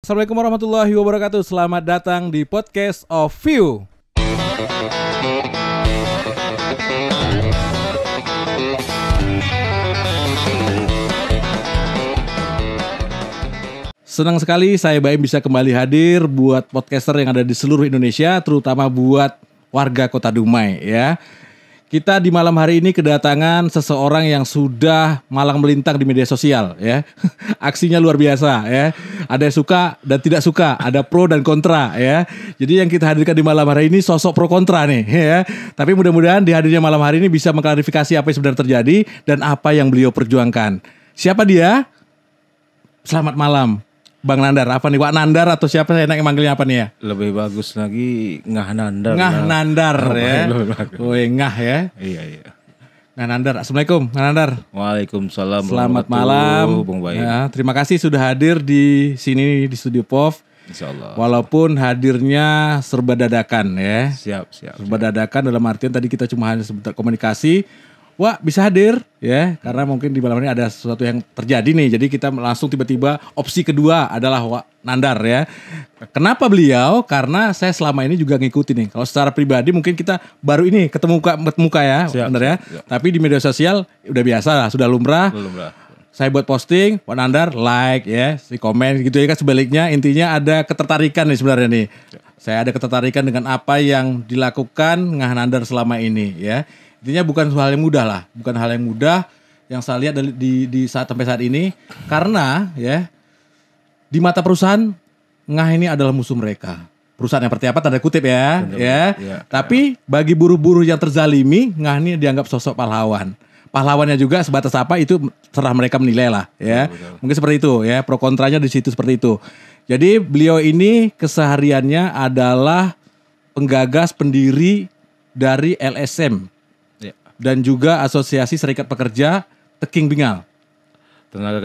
Assalamualaikum warahmatullahi wabarakatuh. Selamat datang di Podcast of View. Senang sekali saya Baim bisa kembali hadir buat podcaster yang ada di seluruh Indonesia, terutama buat warga Kota Dumai ya. Kita di malam hari ini kedatangan seseorang yang sudah malang melintang di media sosial ya. Aksinya luar biasa ya. Ada yang suka dan tidak suka, ada pro dan kontra ya. Jadi yang kita hadirkan di malam hari ini sosok pro kontra nih ya. Tapi mudah-mudahan di hadirnya malam hari ini bisa mengklarifikasi apa yang sebenarnya terjadi dan apa yang beliau perjuangkan. Siapa dia? Selamat malam Bang Nandar, apa nih Wak Nandar atau siapa saya enaknya manggilnya apa nih ya? Lebih bagus lagi Ngah Nandar. Ngah Nandar ya. Woi Ngah ya. Iya. Ngah Nandar. Assalamualaikum Ngah Nandar. Waalaikumsalam. Selamat malam. Bung Baim. Ya, terima kasih sudah hadir di sini di Studio POV. Insyaallah. Walaupun hadirnya serba dadakan ya. Siap. Serba dadakan dalam artian tadi kita cuma hanya sebentar komunikasi. Wah bisa hadir ya, karena mungkin di malam ini ada sesuatu yang terjadi nih. Jadi kita langsung tiba-tiba opsi kedua adalah Wak Nandar ya. Kenapa beliau? Karena saya selama ini juga ngikutin nih. Kalau secara pribadi mungkin kita baru ini ketemu muka ya, benar ya. Siap. Tapi di media sosial udah biasa lah, sudah lumrah. Saya buat posting, Wak Nandar like ya, si komen gitu ya kan, sebaliknya intinya ada ketertarikan nih sebenarnya nih. Saya ada ketertarikan dengan apa yang dilakukan Ngah Nandar selama ini ya. Intinya bukan hal yang mudah lah, bukan hal yang mudah yang saya lihat di saat sampai saat ini, karena ya di mata perusahaan Ngah ini adalah musuh mereka. Perusahaan yang seperti apa tanda kutip ya, ya. Tapi bagi buruh-buruh yang terzalimi, Ngah ini dianggap sosok pahlawan. Pahlawannya juga sebatas apa itu serah mereka menilai lah ya. Betul. Mungkin seperti itu ya, pro kontranya di situ seperti itu. Jadi beliau ini kesehariannya adalah penggagas pendiri dari LSM. Dan juga Asosiasi Serikat Pekerja Teking Bingal. Tenaga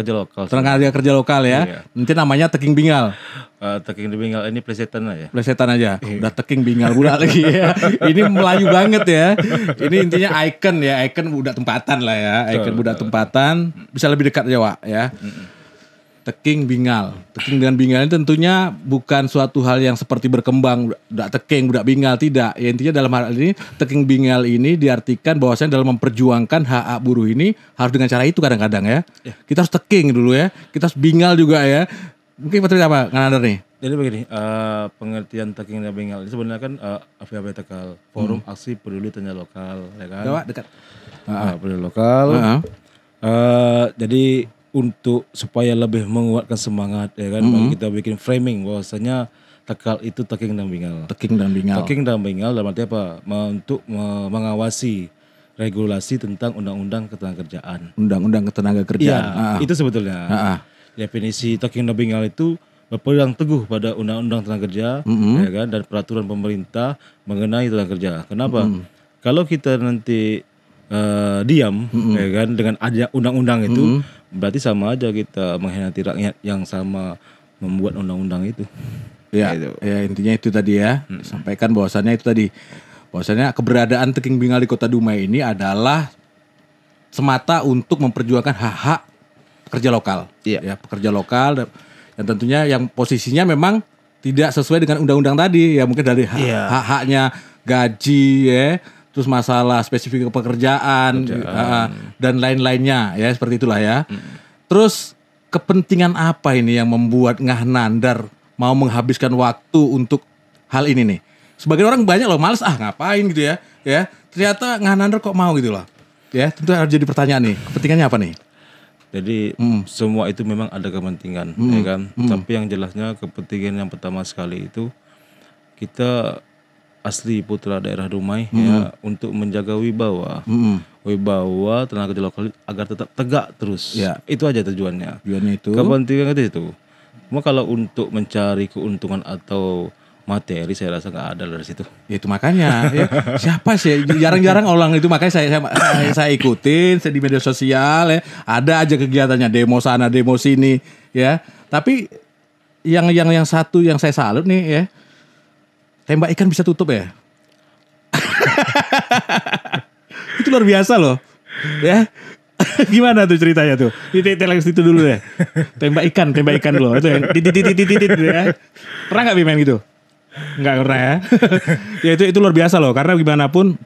kerja lokal ya. Iya. Nanti namanya Teking Bingal. Teking Bingal ini plesetan aja. Plesetan aja. Udah Teking Bingal budak lagi ya. Ini Melayu banget ya. Ini intinya icon ya, icon budak tempatan lah ya. Icon budak tempatan bisa lebih dekat aja Wak ya. Teking Bingal. Teking dan Bingal ini tentunya bukan suatu hal yang seperti berkembang budak Teking, budak Bingal, tidak. Ya, intinya dalam hal ini Teking Bingal ini diartikan bahwasanya dalam memperjuangkan hak buruh ini harus dengan cara itu kadang-kadang ya. Kita harus Teking dulu ya. Kita harus Bingal juga ya. Mungkin betul apa Nandar nih? Jadi begini, pengertian Teking dan Bingal ini sebenarnya kan AVAB Tegal, Forum Aksi Peduli Tanya Lokal, ya kan? Jawa dekat. Peduli lokal. Jadi untuk supaya lebih menguatkan semangat ya kan, kita bikin framing bahwasanya Tegal itu Teking dan Bingal. Teking dan Bingal dalam arti apa? Untuk mengawasi regulasi tentang undang-undang ketenagakerjaan. Undang-undang ketenagakerjaan. Ya, itu sebetulnya. Definisi Teking dan Bingal itu berpegang teguh pada undang-undang tenaga kerja ya kan, dan peraturan pemerintah mengenai tenaga kerja. Kenapa? Kalau kita nanti diam ya kan dengan ada undang-undang itu, berarti sama aja kita mengkhianati rakyat yang sama membuat undang-undang itu. Ya, gitu. Ya intinya itu tadi ya. Sampaikan bahwasannya itu tadi. Bahwasannya keberadaan Teking Bingal di Kota Dumai ini adalah semata untuk memperjuangkan hak-hak pekerja lokal. Ya, pekerja lokal dan tentunya yang posisinya memang tidak sesuai dengan undang-undang tadi. Ya mungkin dari hak-haknya gaji ya. Terus masalah spesifik pekerjaan dan lain-lainnya ya, seperti itulah ya. Terus kepentingan apa ini yang membuat Ngah Nandar mau menghabiskan waktu untuk hal ini nih? Sebagian orang banyak loh males ngapain gitu ya. Ya, ternyata Ngah Nandar kok mau gitu loh. Ya, tentu harus jadi pertanyaan nih. Kepentingannya apa nih? Jadi semua itu memang ada kepentingan ya kan. Tapi yang jelasnya kepentingan yang pertama sekali itu kita asli putra daerah Dumai ya, untuk menjaga wibawa tenaga kerja lokal agar tetap tegak terus. Ya. Itu aja tujuannya. Kepentingan itu. Cuma kalau untuk mencari keuntungan atau materi saya rasa nggak ada dari situ. Ya itu makanya ya. Siapa sih jarang-jarang orang itu, makanya saya ikutin, saya di media sosial ya. Ada aja kegiatannya, demo sana, demo sini ya. Tapi yang satu yang saya salut nih ya. Tembak ikan bisa tutup ya. Itu luar biasa loh. Ya. Gimana tuh ceritanya tuh? Telex itu dulu ya. Tembak ikan dulu. Itu yang titit ya. Pernah nggak main gitu? Nggak pernah ya. Ya itu luar biasa loh. Karena gimana pun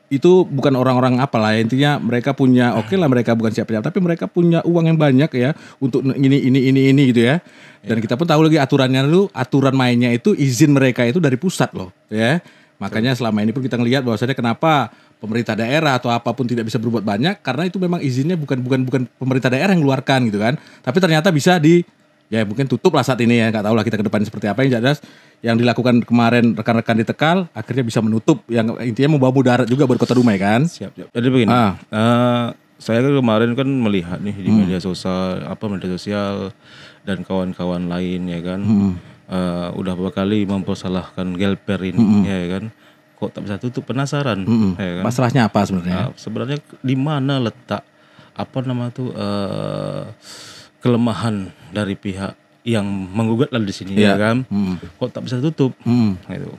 itu bukan orang-orang apalah, intinya mereka punya oke lah, mereka bukan siapa-siapa tapi mereka punya uang yang banyak ya untuk ini gitu ya. Dan kita pun tahu lagi aturan mainnya itu izin mereka itu dari pusat loh ya. Makanya selama ini pun kita ngelihat bahwasanya kenapa pemerintah daerah atau apapun tidak bisa berbuat banyak karena itu memang izinnya bukan pemerintah daerah yang keluarkan gitu kan. Tapi ternyata bisa ya mungkin tutup lah saat ini ya, nggak tahu lah kita ke depan seperti apa. Yang jelas yang dilakukan kemarin rekan-rekan di Tegal akhirnya bisa menutup, yang intinya membawa mudarat juga buat Kota Dumai kan. Siap. Jadi begini, saya kemarin kan melihat nih di media sosial dan kawan-kawan lain ya kan, udah beberapa kali mempersalahkan Gelper ini ya kan, kok tak bisa tutup, penasaran ya kan. Masalahnya apa sebenarnya? Sebenarnya di mana letak kelemahan dari pihak yang menggugat lah di sini ya kan, kok tak bisa tutup gitu.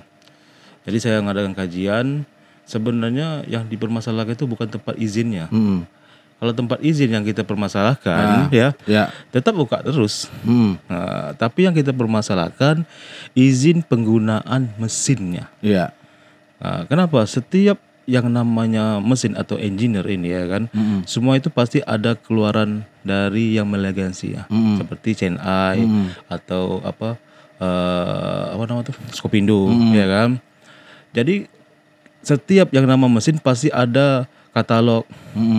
Jadi saya ngadakan kajian, sebenarnya yang dipermasalahkan itu bukan tempat izinnya. Kalau tempat izin yang kita permasalahkan tetap buka terus. Nah, tapi yang kita permasalahkan izin penggunaan mesinnya. Nah, kenapa? Setiap yang namanya mesin atau engineer ini ya kan, semua itu pasti ada keluaran dari yang melegansi ya, seperti CNI atau Skopindo ya kan. Jadi setiap yang nama mesin pasti ada katalog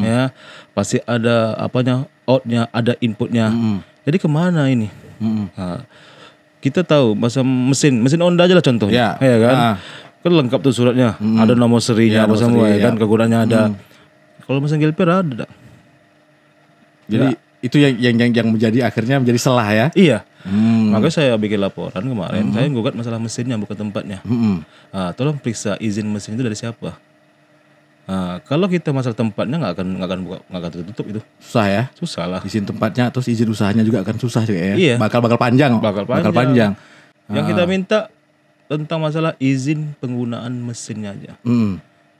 ya, pasti ada outnya, ada inputnya. Jadi kemana ini? Nah, kita tahu masa mesin Honda aja lah contohnya, ya kan? Kan lengkap tuh suratnya, ada nomor serinya apa semua ya kan, kegunaannya ada. Kalau mesin Gelper ada. Jadi itu yang menjadi akhirnya menjadi celah ya. Iya. Makanya saya bikin laporan kemarin, saya gugat masalah mesinnya bukan tempatnya. Tolong periksa izin mesin itu dari siapa. Kalau kita masalah tempatnya nggak akan tutup itu. Susah ya. Susah lah. Izin tempatnya terus izin usahanya juga akan susah juga ya. Iya. Bakal panjang. Yang kita minta tentang masalah izin penggunaan mesinnya aja.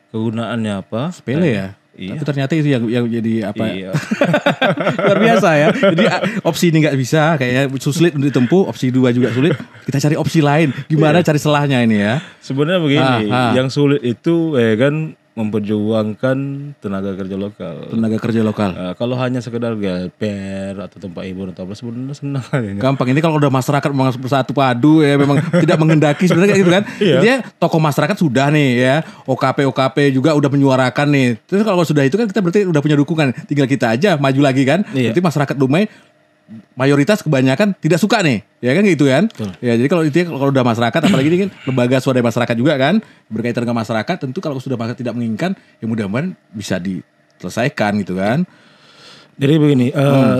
Kegunaannya apa? Sepele ya. Iya. Tapi ternyata itu yang jadi apa? Iya. Luar biasa ya. Jadi opsi ini nggak bisa, kayaknya sulit untuk ditempuh. Opsi 2 juga sulit. Kita cari opsi lain. Gimana cari celahnya ini ya? Sebenarnya begini, yang sulit itu kan memperjuangkan tenaga kerja lokal. Kalau hanya sekedar Gelper atau tempat hiburan atau apa, sebenarnya senang aja. Gampang, ini kalau udah masyarakat memang bersatu padu ya, memang tidak menghendaki sebenarnya kayak gitu kan. Intinya tokoh masyarakat sudah nih ya, OKP juga udah menyuarakan nih. Terus kalau sudah itu kan kita berarti udah punya dukungan, tinggal kita aja maju lagi kan. Berarti masyarakat Dumai mayoritas kebanyakan tidak suka nih, ya kan gitu kan. Ya jadi kalau udah masyarakat, apalagi ini kan lembaga swadaya masyarakat juga kan, berkaitan dengan masyarakat, tentu kalau sudah masyarakat tidak menginginkan, ya mudah-mudahan bisa diselesaikan gitu kan. Jadi begini,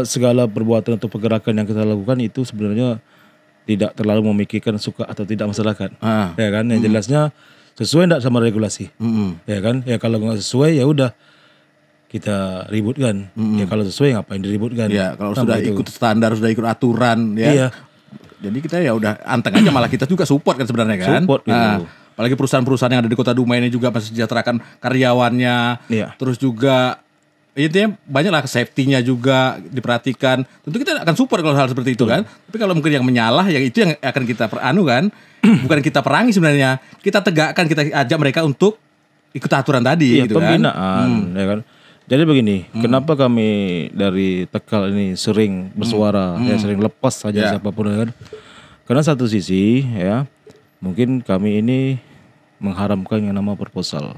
segala perbuatan atau pergerakan yang kita lakukan itu sebenarnya tidak terlalu memikirkan suka atau tidak masyarakat, ya kan. Yang jelasnya sesuai enggak sama regulasi, ya kan. Ya kalau nggak sesuai ya udah kita ributkan. Ya kalau sesuai ngapain diributkan? Ya kalau sudah ikut standar, sudah ikut aturan ya. Iya. Jadi kita ya udah anteng aja, malah kita juga support kan sebenarnya kan. Support gitu. Apalagi perusahaan-perusahaan yang ada di Kota Dumai ini juga mensejahterakan karyawannya. Terus juga intinya banyak lah, safety-nya juga diperhatikan. Tentu kita akan support kalau hal seperti itu kan. Tapi kalau mungkin yang menyalah, ya itu yang akan kita kan. Bukan kita perangi sebenarnya. Kita tegakkan, kita ajak mereka untuk ikut aturan tadi gitu kan. Pembinaan ya kan. Jadi begini, kenapa kami dari Tegal ini sering bersuara, ya sering lepas saja siapapun kan? Karena satu sisi ya, mungkin kami ini mengharamkan yang nama proposal,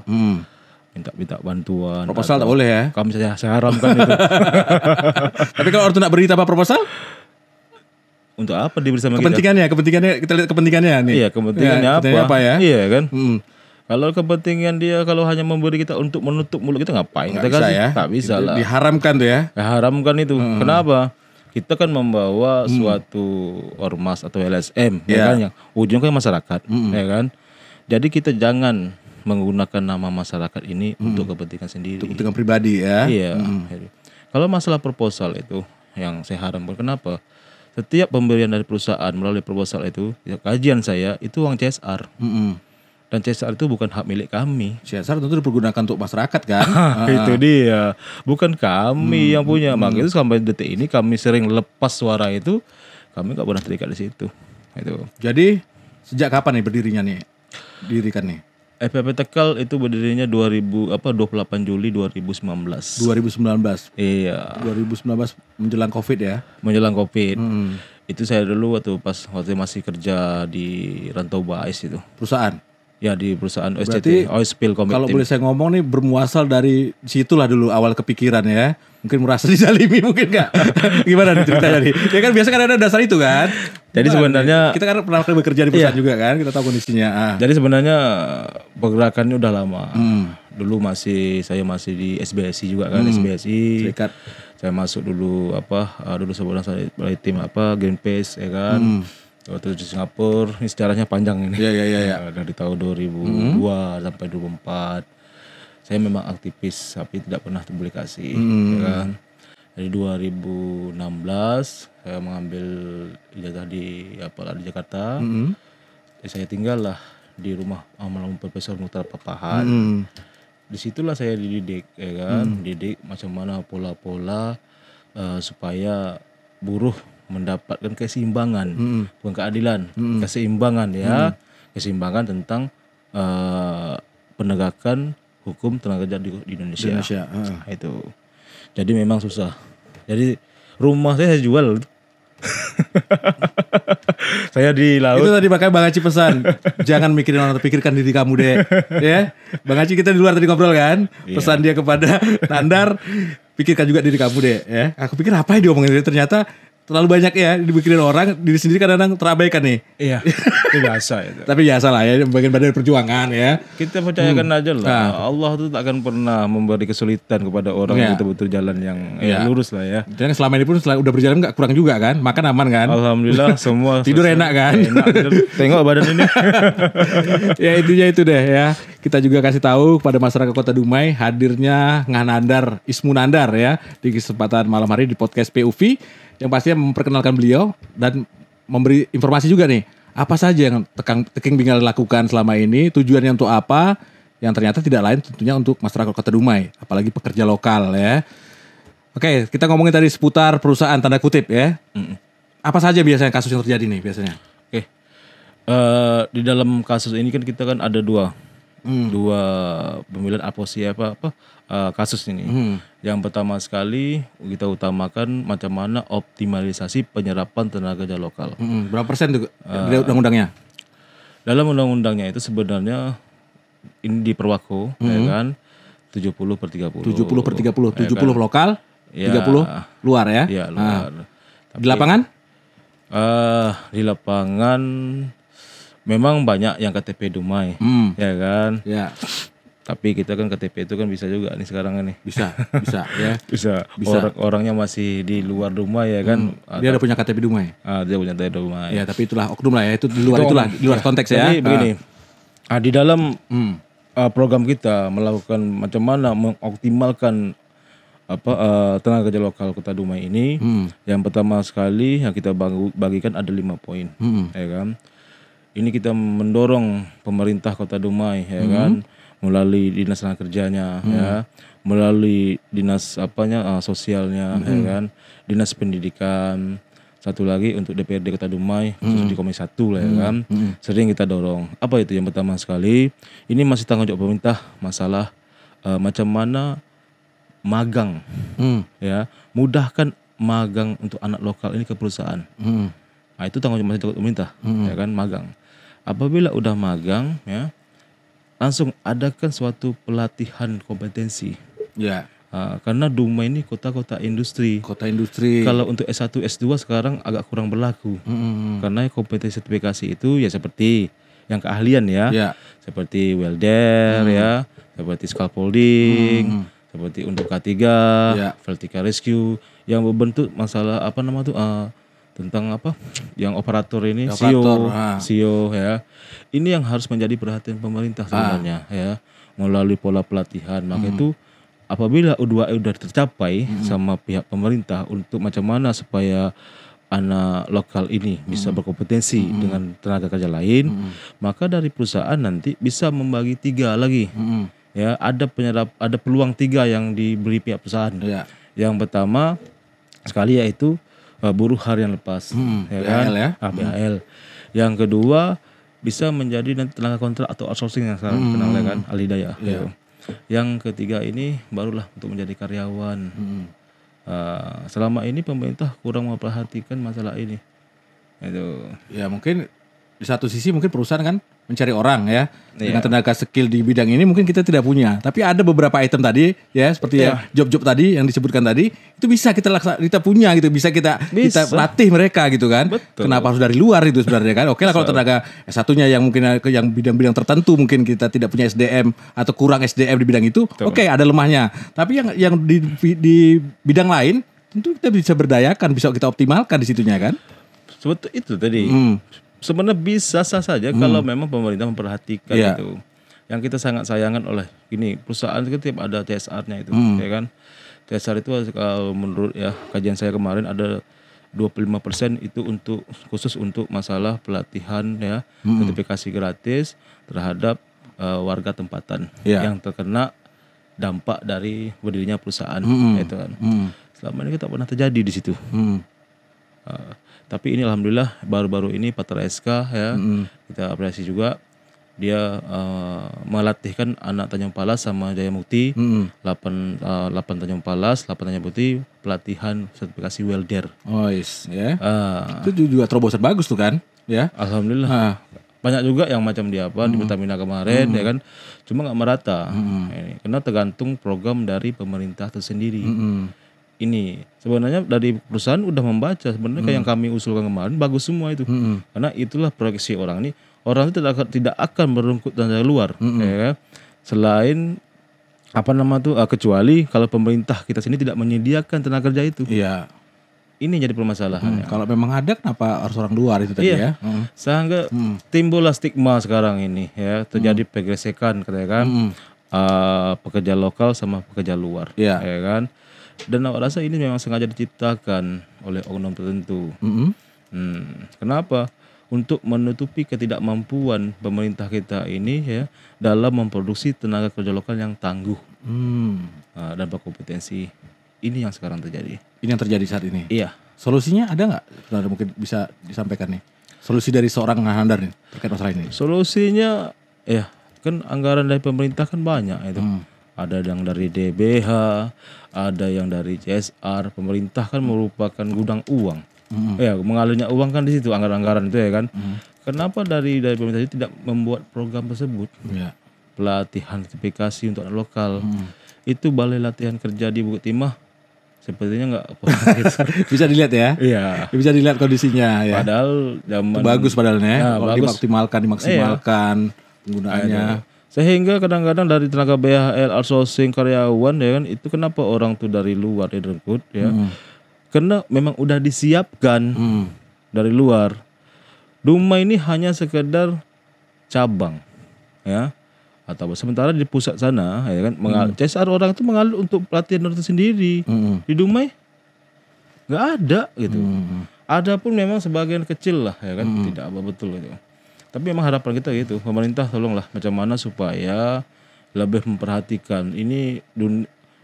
minta bantuan. Proposal tak boleh ya? Kami saya haramkan itu. Tapi kalau orang nak beri apa proposal? Untuk apa diberi sama kepentingannya kita lihat kepentingannya nih. Iya, kepentingannya apa ya? Iya kan. Kalau kepentingan dia kalau hanya memberi kita untuk menutup mulut kita, ngapain kita kasih? Ya? Tak bisa lah. Diharamkan tuh ya. Diharamkan itu. Kenapa? Kita kan membawa suatu ormas atau LSM ya kan, yang ujungnya kan masyarakat, ya kan. Jadi kita jangan menggunakan nama masyarakat ini untuk kepentingan sendiri. Untuk kepentingan pribadi ya. Iya. Kalau masalah proposal itu yang saya haramkan, kenapa? Setiap pemberian dari perusahaan melalui proposal itu, ya, kajian saya itu uang CSR. Dan CSR itu bukan hak milik kami. CSR tentu dipergunakan untuk masyarakat kan. Itu dia, bukan kami yang punya. Makanya itu sampai detik ini kami sering lepas suara itu, kami nggak pernah terikat di situ. Itu. Jadi sejak kapan nih berdirinya nih? Dirikan nih. FPP Tegal itu berdirinya 28 Juli 2019. 2019. Iya. 2019 menjelang Covid ya. Menjelang Covid. Itu saya dulu waktu masih kerja di Rantau Bais itu. Perusahaan. Ya di perusahaan Berarti OSCT, Oil Spill Combat kalau Team. boleh saya ngomong nih bermuasal dari situlah dulu awal kepikiran ya. Mungkin merasa dizalimi mungkin enggak? Gimana nih ceritanya nih? Ya kan biasa kan ada dasar itu kan. Jadi sebenarnya kita kan pernah bekerja di perusahaan juga kan, kita tahu kondisinya. Jadi sebenarnya pergerakannya udah lama. Dulu saya masih di SBSI juga kan, SBSI. Serikat. Saya masuk dulu dulu sebelum saya tim Greenpeace ya kan. Waktu di Singapura, ini sejarahnya panjang ini. Iya. Dari tahun 2002 sampai 2004. Saya memang aktivis tapi tidak pernah publikasi ya kan. Dari 2016 saya mengambil ijazah di Jakarta. Saya tinggal lah di rumah almarhum Profesor Mukhtar Papahan. Disitulah saya dididik ya kan, didik macam mana pola-pola supaya buruh mendapatkan keseimbangan, bukan keadilan, keseimbangan ya, keseimbangan tentang penegakan hukum tenaga kerja di Indonesia. Nah, itu. Jadi memang susah. Jadi rumah saya jual. Saya di laut. Itu tadi makanya Bang Aci pesan, jangan mikirin orang, pikirkan diri kamu deh. Ya, Bang Aci kita di luar tadi ngobrol kan, pesan dia kepada Nandar, pikirkan juga diri kamu deh. Ya, aku pikir apa yang diomongin dia, ternyata terlalu banyak ya dipikirin orang, diri sendiri kadang-kadang terabaikan nih. Iya, itu biasa itu. Tapi biasa lah ya, bagian dari perjuangan ya. Kita percayakan aja lah, Allah tuh tak akan pernah memberi kesulitan kepada orang yang betul-betul jalan yang lurus lah ya. Dan selama ini pun udah berjalan nggak kurang juga kan, makan aman kan. Alhamdulillah semua tidur enak kan. Tengok badan ini. Ya intinya itu deh ya. Kita juga kasih tahu kepada masyarakat Kota Dumai hadirnya Nandar Ismu Nandar ya di kesempatan malam hari di podcast PUV. Yang pastinya memperkenalkan beliau dan memberi informasi juga nih. Apa saja yang Teking Bingal lakukan selama ini, tujuannya untuk apa, yang ternyata tidak lain tentunya untuk masyarakat Kota Dumai, apalagi pekerja lokal ya. Oke, kita ngomongin tadi seputar perusahaan tanda kutip ya. Apa saja biasanya kasus yang terjadi nih biasanya? Oke. Di dalam kasus ini kan kita kan ada dua pemilihan kasus ini. Yang pertama sekali kita utamakan macam mana optimalisasi penyerapan tenaga kerja lokal. Berapa persen tuh dari undang-undangnya? Dalam undang-undangnya itu sebenarnya ini di Perwako ya kan 70/30. 70/30, 70 kan? lokal, 30 luar ya. Iya, luar. Di lapangan? Di lapangan memang banyak yang KTP Dumai, ya kan? Ya. Tapi kita kan KTP itu kan bisa juga nih sekarang ini. Bisa ya. Bisa. Orangnya masih di luar rumah ya kan. Dia ada punya KTP Dumai. Dia punya KTP Dumai. Ya, tapi itulah oknum lah ya. Itu di luar konteks ya. Jadi begini. Di dalam program kita melakukan macam mana mengoptimalkan tenaga kerja lokal Kota Dumai ini. Yang pertama sekali yang kita bagikan ada 5 poin, ya kan. Ini kita mendorong pemerintah Kota Dumai ya kan, melalui dinas tenaga kerjanya ya, melalui dinas sosialnya ya kan, dinas pendidikan, satu lagi untuk DPRD Kota Dumai khusus di Komisi 1 lah ya kan. Sering kita dorong. Apa itu yang pertama sekali? Ini masih tanggung jawab pemerintah masalah macam mana magang ya, mudahkan magang untuk anak lokal ini ke perusahaan. Nah, itu tanggung jawab pemerintah ya kan, magang. Apabila udah magang ya, langsung adakan suatu pelatihan kompetensi. Ya. Karena Dumai ini kota-kota industri. Kota industri. Kalau untuk S1, S2 sekarang agak kurang berlaku. Karena kompetensi sertifikasi itu ya seperti yang keahlian ya. Seperti welder ya, seperti scaffolding, seperti untuk K3, vertical rescue yang berbentuk masalah tentang yang operator ini, CEO ya. Ini yang harus menjadi perhatian pemerintah sebenarnya ya, melalui pola pelatihan. Maka itu apabila U2E sudah tercapai sama pihak pemerintah untuk macam mana supaya anak lokal ini bisa berkompetensi dengan tenaga kerja lain, maka dari perusahaan nanti bisa membagi 3 lagi. Ya, ada peluang 3 yang diberi pihak perusahaan. Ya. Yang pertama sekali yaitu buruh harian lepas, ya kan? BHL ya. BHL. Yang kedua bisa menjadi nanti tenaga kontrak atau outsourcing yang sekarang kenal ya kan, alidaya. Gitu. Yang ketiga ini barulah untuk menjadi karyawan. Selama ini pemerintah kurang memperhatikan masalah ini. Itu. Ya mungkin di satu sisi mungkin perusahaan kan mencari orang ya dengan tenaga skill di bidang ini mungkin kita tidak punya. Tapi ada beberapa item tadi ya seperti ya job-job tadi yang disebutkan tadi itu bisa kita punya gitu, bisa kita latih mereka gitu kan. Betul. Kenapa harus dari luar itu sebenarnya kan? Oke lah kalau tenaga satunya yang mungkin yang bidang-bidang tertentu mungkin kita tidak punya SDM atau kurang SDM di bidang itu, oke, ada lemahnya. Tapi yang di bidang lain tentu kita bisa berdayakan, bisa kita optimalkan di situnya kan. Seperti itu tadi. Sebenarnya bisa sah saja kalau memang pemerintah memperhatikan itu. Yang kita sangat sayangkan oleh ini perusahaan itu tiap ada CSR-nya itu, ya kan? CSR itu kalau menurut ya kajian saya kemarin ada 25% itu khusus untuk masalah pelatihan ya, sertifikasi gratis terhadap warga tempatan yang terkena dampak dari berdirinya perusahaan, itu kan. Selama ini kita pernah terjadi di situ. Tapi ini alhamdulillah baru-baru ini Patra SK ya, kita apresiasi juga dia melatihkan anak Tanjung Palas sama Jaya Mukti, 8 Tanjung Palas, 8 Tanjung Mukti pelatihan sertifikasi welder. Oh yes, ya. Itu juga terobosan bagus tuh kan, ya. Alhamdulillah. Banyak juga yang macam dia di Pertamina kemarin ya kan, cuma nggak merata. Karena tergantung program dari pemerintah tersendiri. Ini sebenarnya dari perusahaan udah membaca sebenarnya kayak yang kami usulkan kemarin bagus semua itu, karena itulah proyeksi orang ini. Orang itu tidak akan berungkut dari luar, ya. Selain kecuali kalau pemerintah kita sini tidak menyediakan tenaga kerja itu. Iya. Ini jadi permasalahannya. Kalau memang ada kenapa harus orang luar itu tadi ya? Sehingga timbullah stigma sekarang ini ya, terjadi pergesekan katanya kan, pekerja lokal sama pekerja luar, ya kan. Dan aku rasa ini memang sengaja diciptakan oleh oknum tertentu. Kenapa? Untuk menutupi ketidakmampuan pemerintah kita ini ya dalam memproduksi tenaga kerja lokal yang tangguh dan berkompetensi. Ini yang sekarang terjadi. Ini yang terjadi saat ini. Iya. Solusinya ada nggak? Mungkin bisa disampaikan nih. Solusi dari seorang Handar nih terkait masalah ini. Solusinya ya kan anggaran dari pemerintah kan banyak itu. Ada yang dari DBH, ada yang dari CSR. Pemerintah kan merupakan gudang uang. Ya, mengalirnya uang kan di situ anggaran-anggaran itu ya kan. Kenapa dari pemerintah itu tidak membuat program tersebut? Pelatihan sertifikasi untuk anak lokal. Itu balai latihan kerja di Bukit Timah sepertinya nggak bisa dilihat ya. Iya. Bisa dilihat kondisinya ya. Padahal zaman bagus ya. Kalau bagus. dimaksimalkan penggunaannya. Sehingga kadang-kadang dari tenaga BHL, outsourcing, karyawan ya kan, itu kenapa orang tuh dari luar direkrut ya. Karena memang udah disiapkan dari luar. Duma ini hanya sekedar cabang ya. Atau sementara di pusat sana ya kan, CSR orang itu mengalir untuk pelatihan itu sendiri. Di Dumai nggak ada gitu. Ada pun memang sebagian kecil lah ya kan, tidak apa betul gitu. Tapi memang harapan kita gitu, pemerintah tolonglah macam mana supaya lebih memperhatikan ini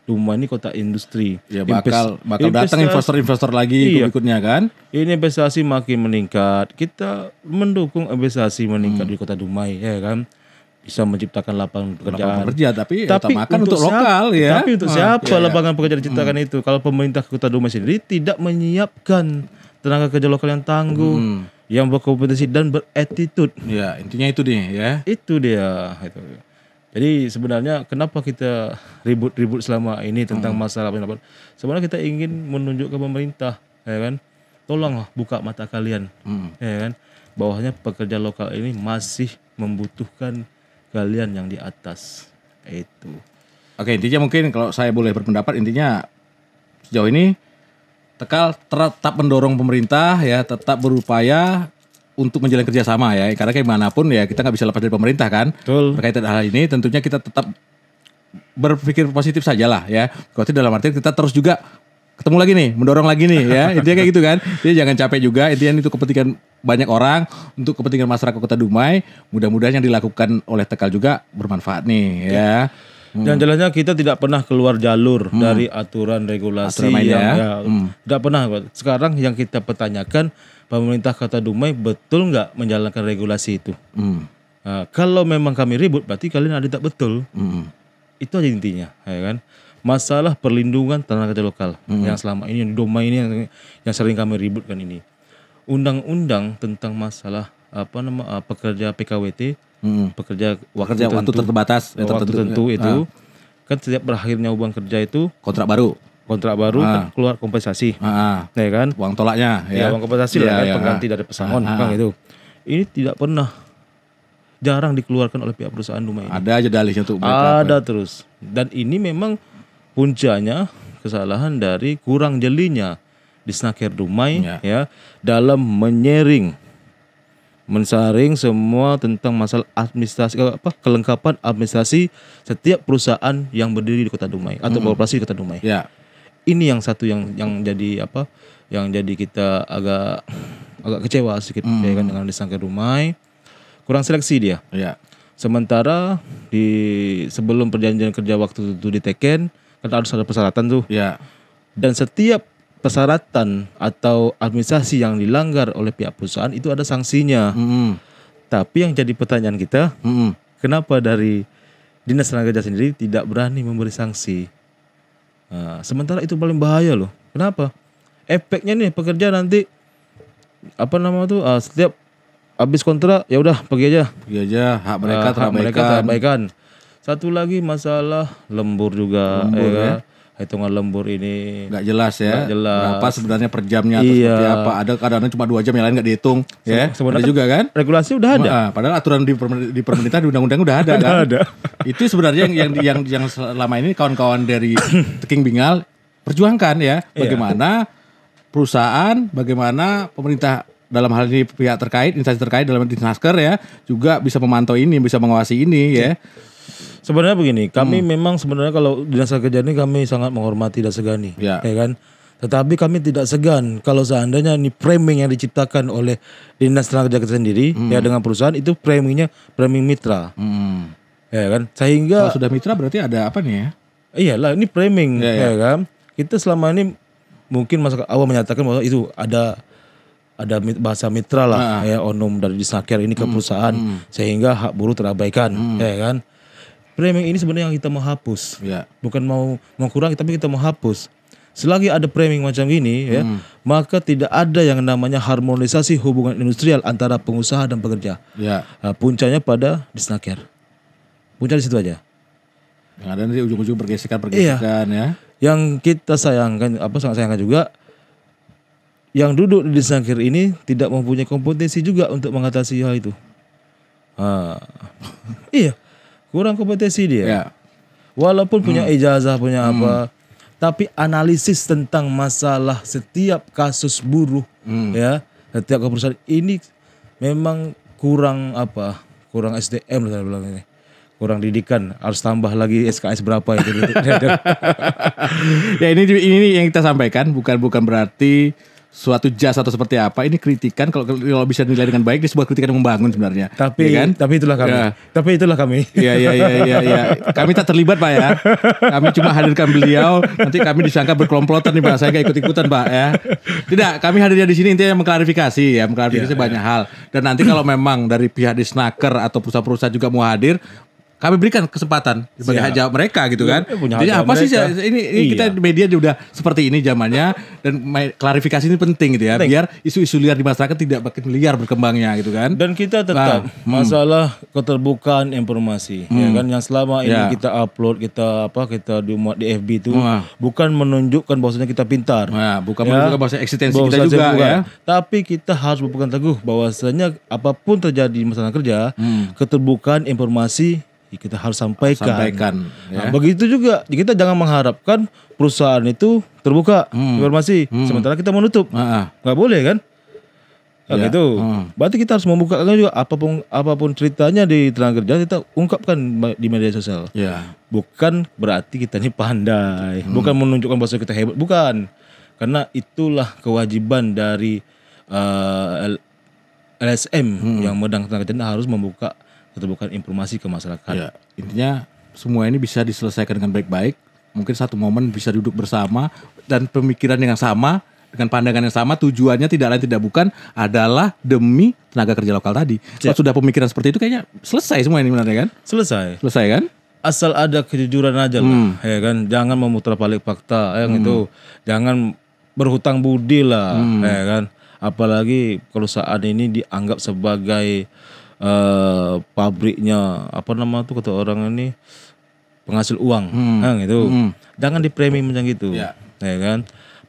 Dumai ini kota industri. Ya bakal datang investor-investor lagi ikut-ikutnya kan. Ini investasi makin meningkat. Kita mendukung investasi meningkat di kota Dumai ya kan. Bisa menciptakan lapangan pekerjaan. Tapi utamakan untuk lokal ya. Tapi untuk siapa lapangan pekerjaan diciptakan itu? Kalau pemerintah kota Dumai sendiri tidak menyiapkan tenaga kerja lokal yang tangguh, yang berkompetensi dan berattitude. Ya, intinya itu nih ya. Itu dia. Itu. Jadi sebenarnya kenapa kita ribut-ribut selama ini tentang masalah pendapat? Sebenarnya kita ingin menunjuk ke pemerintah, ya kan? Tolonglah buka mata kalian, ya kan? Bahwasanya pekerja lokal ini masih membutuhkan kalian yang di atas. Itu. Oke, intinya mungkin kalau saya boleh berpendapat, intinya sejauh ini Tekal tetap mendorong pemerintah ya, tetap berupaya untuk menjalin kerjasama ya, karena kayak manapun ya kita nggak bisa lepas dari pemerintah kan. Betul. Berkaitan hal ini tentunya kita tetap berpikir positif saja lah ya. Kalau dalam artian kita terus juga ketemu lagi nih, mendorong lagi nih ya. Intinya kayak gitu kan. Jadi jangan capek juga, intinya itu kepentingan banyak orang, untuk kepentingan masyarakat Kota Dumai. Mudah-mudahan yang dilakukan oleh Tegal juga bermanfaat nih ya. Dan jelasnya kita tidak pernah keluar jalur dari aturan regulasi Aturan main yang ya. tidak pernah. Sekarang yang kita pertanyakan, pemerintah Kota Dumai betul nggak menjalankan regulasi itu? Nah, kalau memang kami ribut, berarti kalian ada tidak betul. Itu aja intinya, ya kan? Masalah perlindungan tenaga kerja lokal yang selama ini Dumai ini yang sering kami ributkan ini. Undang-undang tentang masalah pekerja PKWT, pekerja waktu terbatas, waktu tertentu itu kan setiap berakhirnya hubungan kerja itu kontrak baru kan keluar kompensasi, ya kan? Uang tolaknya, ya uang kompensasi lah, pengganti dari pesangon, kan itu. Ini tidak pernah, jarang dikeluarkan oleh pihak perusahaan Dumai ini. Ada aja dalihnya tuh. Ada terus. Dan ini memang puncanya kesalahan dari kurang jelinya Disnaker Dumai ya dalam mensaring semua tentang masalah administrasi kelengkapan administrasi setiap perusahaan yang berdiri di Kota Dumai atau beroperasi di Kota Dumai. Ya. Ini yang satu yang jadi yang jadi kita agak kecewa sedikit ya kan, dengan Disnaker Dumai. Kurang seleksi dia. Ya. Sementara sebelum perjanjian kerja waktu itu diteken kan harus ada persyaratan tuh. Ya. Dan setiap persyaratan atau administrasi yang dilanggar oleh pihak perusahaan itu ada sanksinya. Tapi yang jadi pertanyaan kita, kenapa dari Dinas Tenaga Kerja sendiri tidak berani memberi sanksi? Nah, sementara itu paling bahaya loh. Kenapa? Efeknya nih pekerja nanti setiap habis kontrak ya udah pergi aja, hak mereka terabaikan. Satu lagi masalah lembur juga, hitungan lembur ini nggak jelas ya. Nggak jelas. Berapa sebenarnya per jamnya atau seperti apa? Ada kadang-kadang cuma 2 jam, yang lain nggak dihitung. Ya, sebenarnya ada juga kan? Regulasi udah ada. Padahal aturan di pemerintah di undang-undang udah ada kan? Ada. Itu sebenarnya yang selama ini kawan-kawan dari Teking Bingal perjuangkan ya. Bagaimana perusahaan, bagaimana pemerintah dalam hal ini pihak terkait, instansi terkait dalam Disnaker ya juga bisa memantau ini, bisa mengawasi ini ya. Sebenarnya begini, kami memang sebenarnya kalau Dinas Tenaga Kerja ini kami sangat menghormati dan segani, ya kan. Tetapi kami tidak segan kalau seandainya ini framing yang diciptakan oleh Dinas Tenaga Kerja sendiri ya dengan perusahaan itu framingnya framing mitra, ya kan. Sehingga kalau sudah mitra berarti ada apa nih ya? Iyalah ini framing, ya kan. Kita selama ini mungkin masyarakat awal menyatakan bahwa itu ada bahasa mitra lah ya onum dari Disnaker ini ke perusahaan sehingga hak buruh terabaikan, ya kan. Framing ini sebenarnya yang kita mau hapus, bukan mau kurangi, tapi kita mau hapus. Selagi ada framing macam ini, ya, maka tidak ada yang namanya harmonisasi hubungan industrial antara pengusaha dan pekerja. Puncanya pada Disnaker, puncanya di situ aja. Yang ada nanti ujung-ujung pergesekan ya. Yang kita sayangkan, sangat sayangkan juga, yang duduk di Disnaker ini tidak mempunyai kompetensi juga untuk mengatasi hal itu. Iya. Kurang kompetensi dia. Walaupun punya ijazah, punya apa, tapi analisis tentang masalah setiap kasus buruh ya, setiap perusahaan ini memang kurang SDM lah saya bilang ini. Kurang didikan, harus tambah lagi SKS berapa itu. Ya ini yang kita sampaikan bukan berarti suatu jasa atau seperti apa. Ini kritikan kalau bisa dinilai dengan baik, ini sebuah kritikan yang membangun sebenarnya. Tapi ya kan? Tapi itulah kami. Iya. Kami tak terlibat Pak ya. Kami cuma hadirkan beliau. Nanti kami disangka berkelomplotan nih Pak. Saya gak ikut-ikutan Pak ya. Tidak, kami hadirnya di sini intinya mengklarifikasi banyak hal. Dan nanti kalau memang dari pihak Disnaker atau perusahaan-perusahaan juga mau hadir, kami berikan kesempatan sebagai hak jawab mereka gitu kan. Jadi apa sih ini kita di media udah seperti ini zamannya, dan klarifikasi ini penting gitu ya, biar isu-isu liar di masyarakat tidak makin liar berkembangnya gitu kan. Dan kita tetap masalah keterbukaan informasi ya kan, yang selama ini kita upload, kita dimuat di FB itu bukan menunjukkan bahwasanya kita pintar. Bukan menunjukkan bahwasanya eksistensi kita juga ya. Tapi kita harus berpegang teguh bahwasanya apapun terjadi di masalah kerja, keterbukaan informasi kita harus sampaikan ya. Nah, begitu juga kita jangan mengharapkan perusahaan itu terbuka informasi sementara kita menutup, nggak boleh kan. Gitu. Berarti kita harus membuka juga apapun ceritanya di tenaga kerja kita ungkapkan di media sosial. Bukan berarti kita ini pandai, bukan menunjukkan bahwa kita hebat, bukan. Karena itulah kewajiban dari LSM yang Medang Tenaga Kerja harus membuka keterbukaan informasi ke masyarakat. Ya, intinya semua ini bisa diselesaikan dengan baik-baik. Mungkin satu momen bisa duduk bersama dan pemikiran yang sama, dengan pandangan yang sama, tujuannya tidak lain tidak bukan adalah demi tenaga kerja lokal tadi. Kalau sudah pemikiran seperti itu kayaknya selesai semua ini benar kan? Selesai. Selesai kan? Asal ada kejujuran aja lah, ya kan. Jangan memutarabalik fakta, yang itu. Jangan berhutang budi lah, ya kan. Apalagi kalau saat ini dianggap sebagai pabriknya apa nama tuh kata orang ini penghasil uang, gitu. Jangan dipremi macam gitu, ya kan.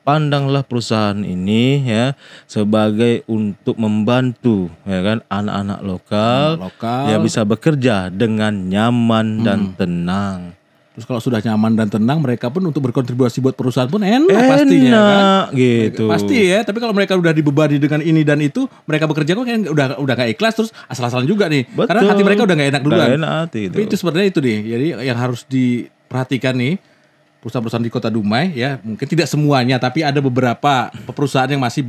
Pandanglah perusahaan ini ya sebagai untuk membantu ya kan anak-anak lokal yang bisa bekerja dengan nyaman dan tenang. Terus kalau sudah nyaman dan tenang, mereka pun untuk berkontribusi buat perusahaan pun enak pastinya kan? Gitu. Pasti ya, tapi kalau mereka udah dibebani dengan ini dan itu, mereka bekerja kok kayak udah gak ikhlas, terus asal-asalan juga nih. Betul. Karena hati mereka udah gak enak duluan. Tapi itu sebenarnya itu nih. Jadi yang harus diperhatikan nih, perusahaan-perusahaan di Kota Dumai ya, mungkin tidak semuanya, tapi ada beberapa perusahaan yang masih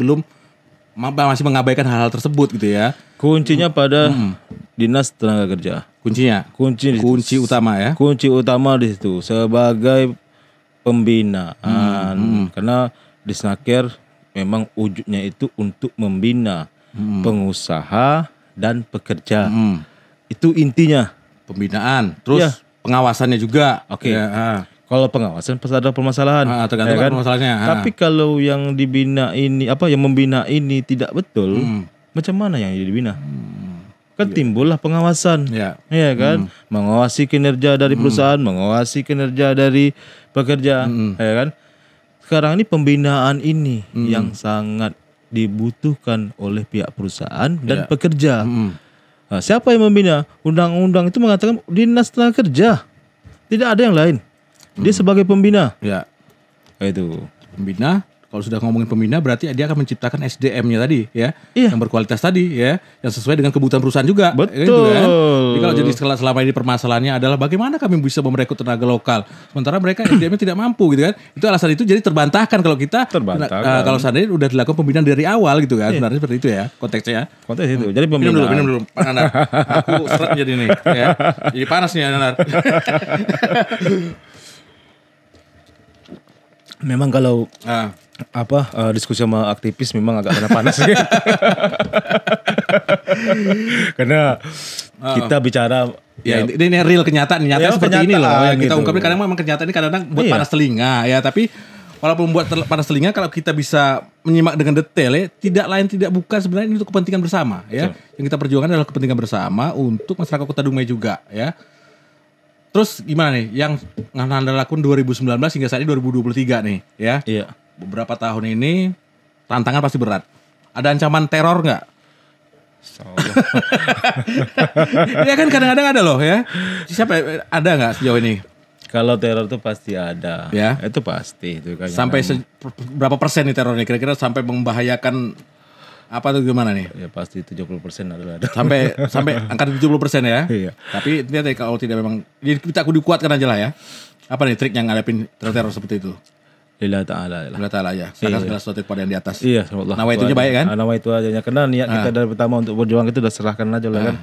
mengabaikan hal-hal tersebut gitu ya. Kuncinya pada Dinas Tenaga Kerja. Kunci utama ya. Kunci utama di situ sebagai pembinaan. Karena Disnaker memang wujudnya itu untuk membina pengusaha dan pekerja. Itu intinya. Pembinaan. Terus pengawasannya juga. Oke. Ya, kalau pengawasan pasti ada permasalahan. Tergantung kan permasalahannya. Tapi kalau yang dibina ini yang membina ini tidak betul, macam mana yang dibina? Kan timbullah pengawasan, ya kan, mengawasi kinerja dari perusahaan, mengawasi kinerja dari pekerja, ya kan. Sekarang ini pembinaan ini yang sangat dibutuhkan oleh pihak perusahaan dan pekerja. Nah, siapa yang membina? Undang-undang itu mengatakan Dinas Tenaga Kerja, tidak ada yang lain. Dia sebagai pembina. Ya, itu pembina. Kalau sudah ngomongin pembina berarti dia akan menciptakan SDM-nya tadi ya, yang berkualitas tadi ya, yang sesuai dengan kebutuhan perusahaan juga. Betul. Gitu kan? Jadi kalau jadi selama ini permasalahannya adalah bagaimana kami bisa merekrut tenaga lokal, sementara mereka SDM-nya tidak mampu gitu kan? Itu alasan itu jadi terbantahkan kalau kita. Kalau seandainya udah dilakukan pembinaan dari awal gitu kan, sebenarnya seperti itu ya konteksnya. Konteks itu. Jadi pembinaan. Minum dulu, Pak Nanar. Aku seret jadi nih. Ya. Jadi panas nih Nanar. Memang kalau diskusi sama aktivis memang agak panas karena kita bicara ini real kenyataan seperti ini loh yang kita ungkapin. Kadang memang kenyataan ini kadang buat panas telinga ya, tapi walaupun buat panas telinga kalau kita bisa menyimak dengan detail ya, tidak lain tidak bukan sebenarnya ini untuk kepentingan bersama ya. Yang kita perjuangkan adalah kepentingan bersama untuk masyarakat Kota Dumai juga ya. Terus gimana nih yang Anda lakukan 2019 hingga saat ini 2023 nih ya? Iya. Beberapa tahun ini tantangan pasti berat. Ada ancaman teror nggak? Ya kan kadang-kadang ada loh ya. Siapa ada nggak sejauh ini? Kalau teror itu pasti ada. Ya. Itu pasti itu kan. Sampai berapa persen nih terornya? Kira-kira sampai membahayakan apa tuh gimana nih? Ya pasti 70% ada. Sampai angka 70% ya. Iya. Tapi ternyata kalau tidak memang kita dikuatkan aja lah ya. Apa nih trik yang ngadepin teror seperti itu? Lillahi ta'ala. Lillahi ta'ala ya. Segala sesuatu kepada yang di atas. Iya, Allah. Nawa itunya baik kan? Nawa itu aja. Karena niat kita dari pertama untuk berjuang itu udah serahkan aja lah kan.